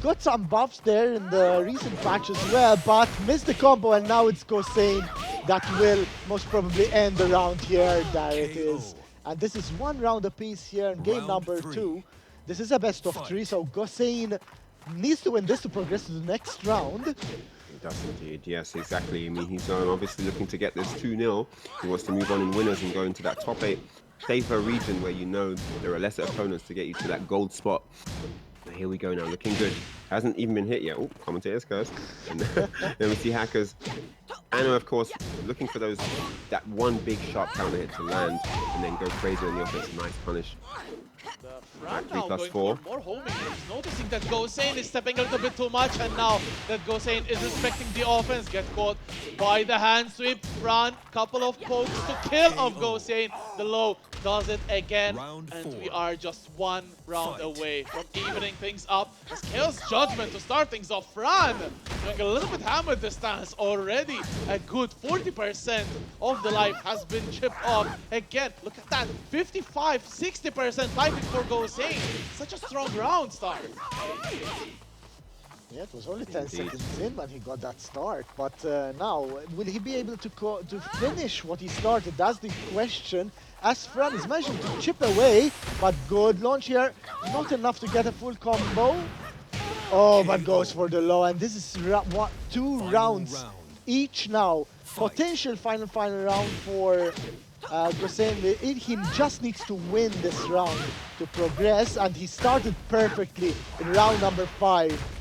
Got some buffs there in the recent patch as well, but missed the combo, and now it's Gosain that will most probably end the round here. There it is. And this is 1 round apiece here in game number 2. This is a best of 3, so Gosain needs to win this to progress to the next round. He does indeed, yes, exactly. I mean, he's obviously looking to get this 2-0. He wants to move on in winners and go into that top 8 safer region where you know there are lesser opponents to get you to that gold spot. Here we go now, looking good. Hasn't even been hit yet. Oh, commentator's curse. And then we see Hackers. Ana, of course, looking for that one big sharp counter hit to land and then go crazy on the offense. Nice punish. Fran now going for more homing. He's noticing that Gosain is stepping a little bit too much, and now that Gosain is respecting the offense, get caught by the hand sweep. Fran, couple of pokes to kill of Gosain. The low does it again, and we are just 1 round away from evening things up. As Chaos Judgment to start things off. Fran doing a little bit hammered this stance already. A good 40% of the life has been chipped off. Again, look at that, 55-60% life for Gosain. Such a strong round start. Yeah, it was only 10 Indeed. seconds in when he got that start, but now, will he be able to finish what he started? That's the question, as Fran is managing to chip away, but good launch here, not enough to get a full combo. Oh, but goes for the low, and this is what, two Final rounds round. each now. Fight. Potential final round for Gosain. He just needs to win this round to progress, and he started perfectly in round number 5.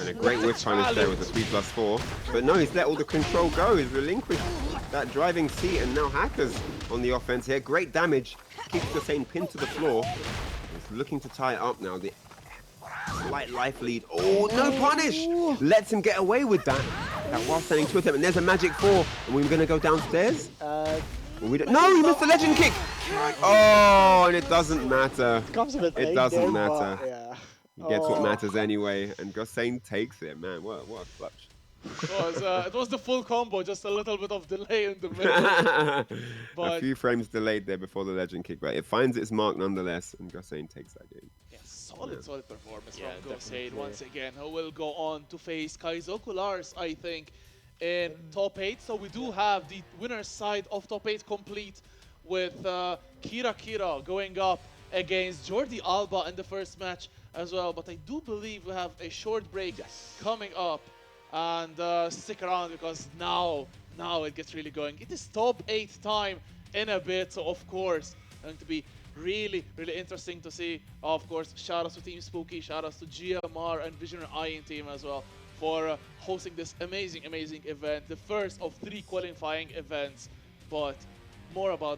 And a great whiff punish there with the 3+4. But no, he's let all the control go. He's relinquished that driving seat, and now Hackers on the offense here. Great damage. Keeps Gosain pinned to the floor. He's looking to tie it up now. The slight life lead. Oh, no punish! Lets him get away with that. That while standing to attempt. And there's a magic 4. And we're going to go downstairs? Well, we don't. No, he missed the legend kick! Oh, and it doesn't matter. Comes a bit It late doesn't there, matter. but, yeah. He gets what Oh. matters anyway, and Gosain takes it, man. What a clutch. It was the full combo, just a little bit of delay in the middle. A But few frames delayed there before the legend kick, but it finds its mark nonetheless, and Gosain takes that game. yeah, solid performance Yeah, from Gosain definitely. once again, who will go on to face KaizokuLars, I think, in top 8. So we do have the winner's side of top 8 complete with KiraKira going up against Giordi Alba in the first match as well. But I do believe we have a short break coming up. And stick around, because now it gets really going. It is top 8 time in a bit, so of course going to be really interesting to see. Of course, shout outs to Team Spooky, shout outs to GMR and Visionary Iron team as well for hosting this amazing event, the first of 3 qualifying events. But more about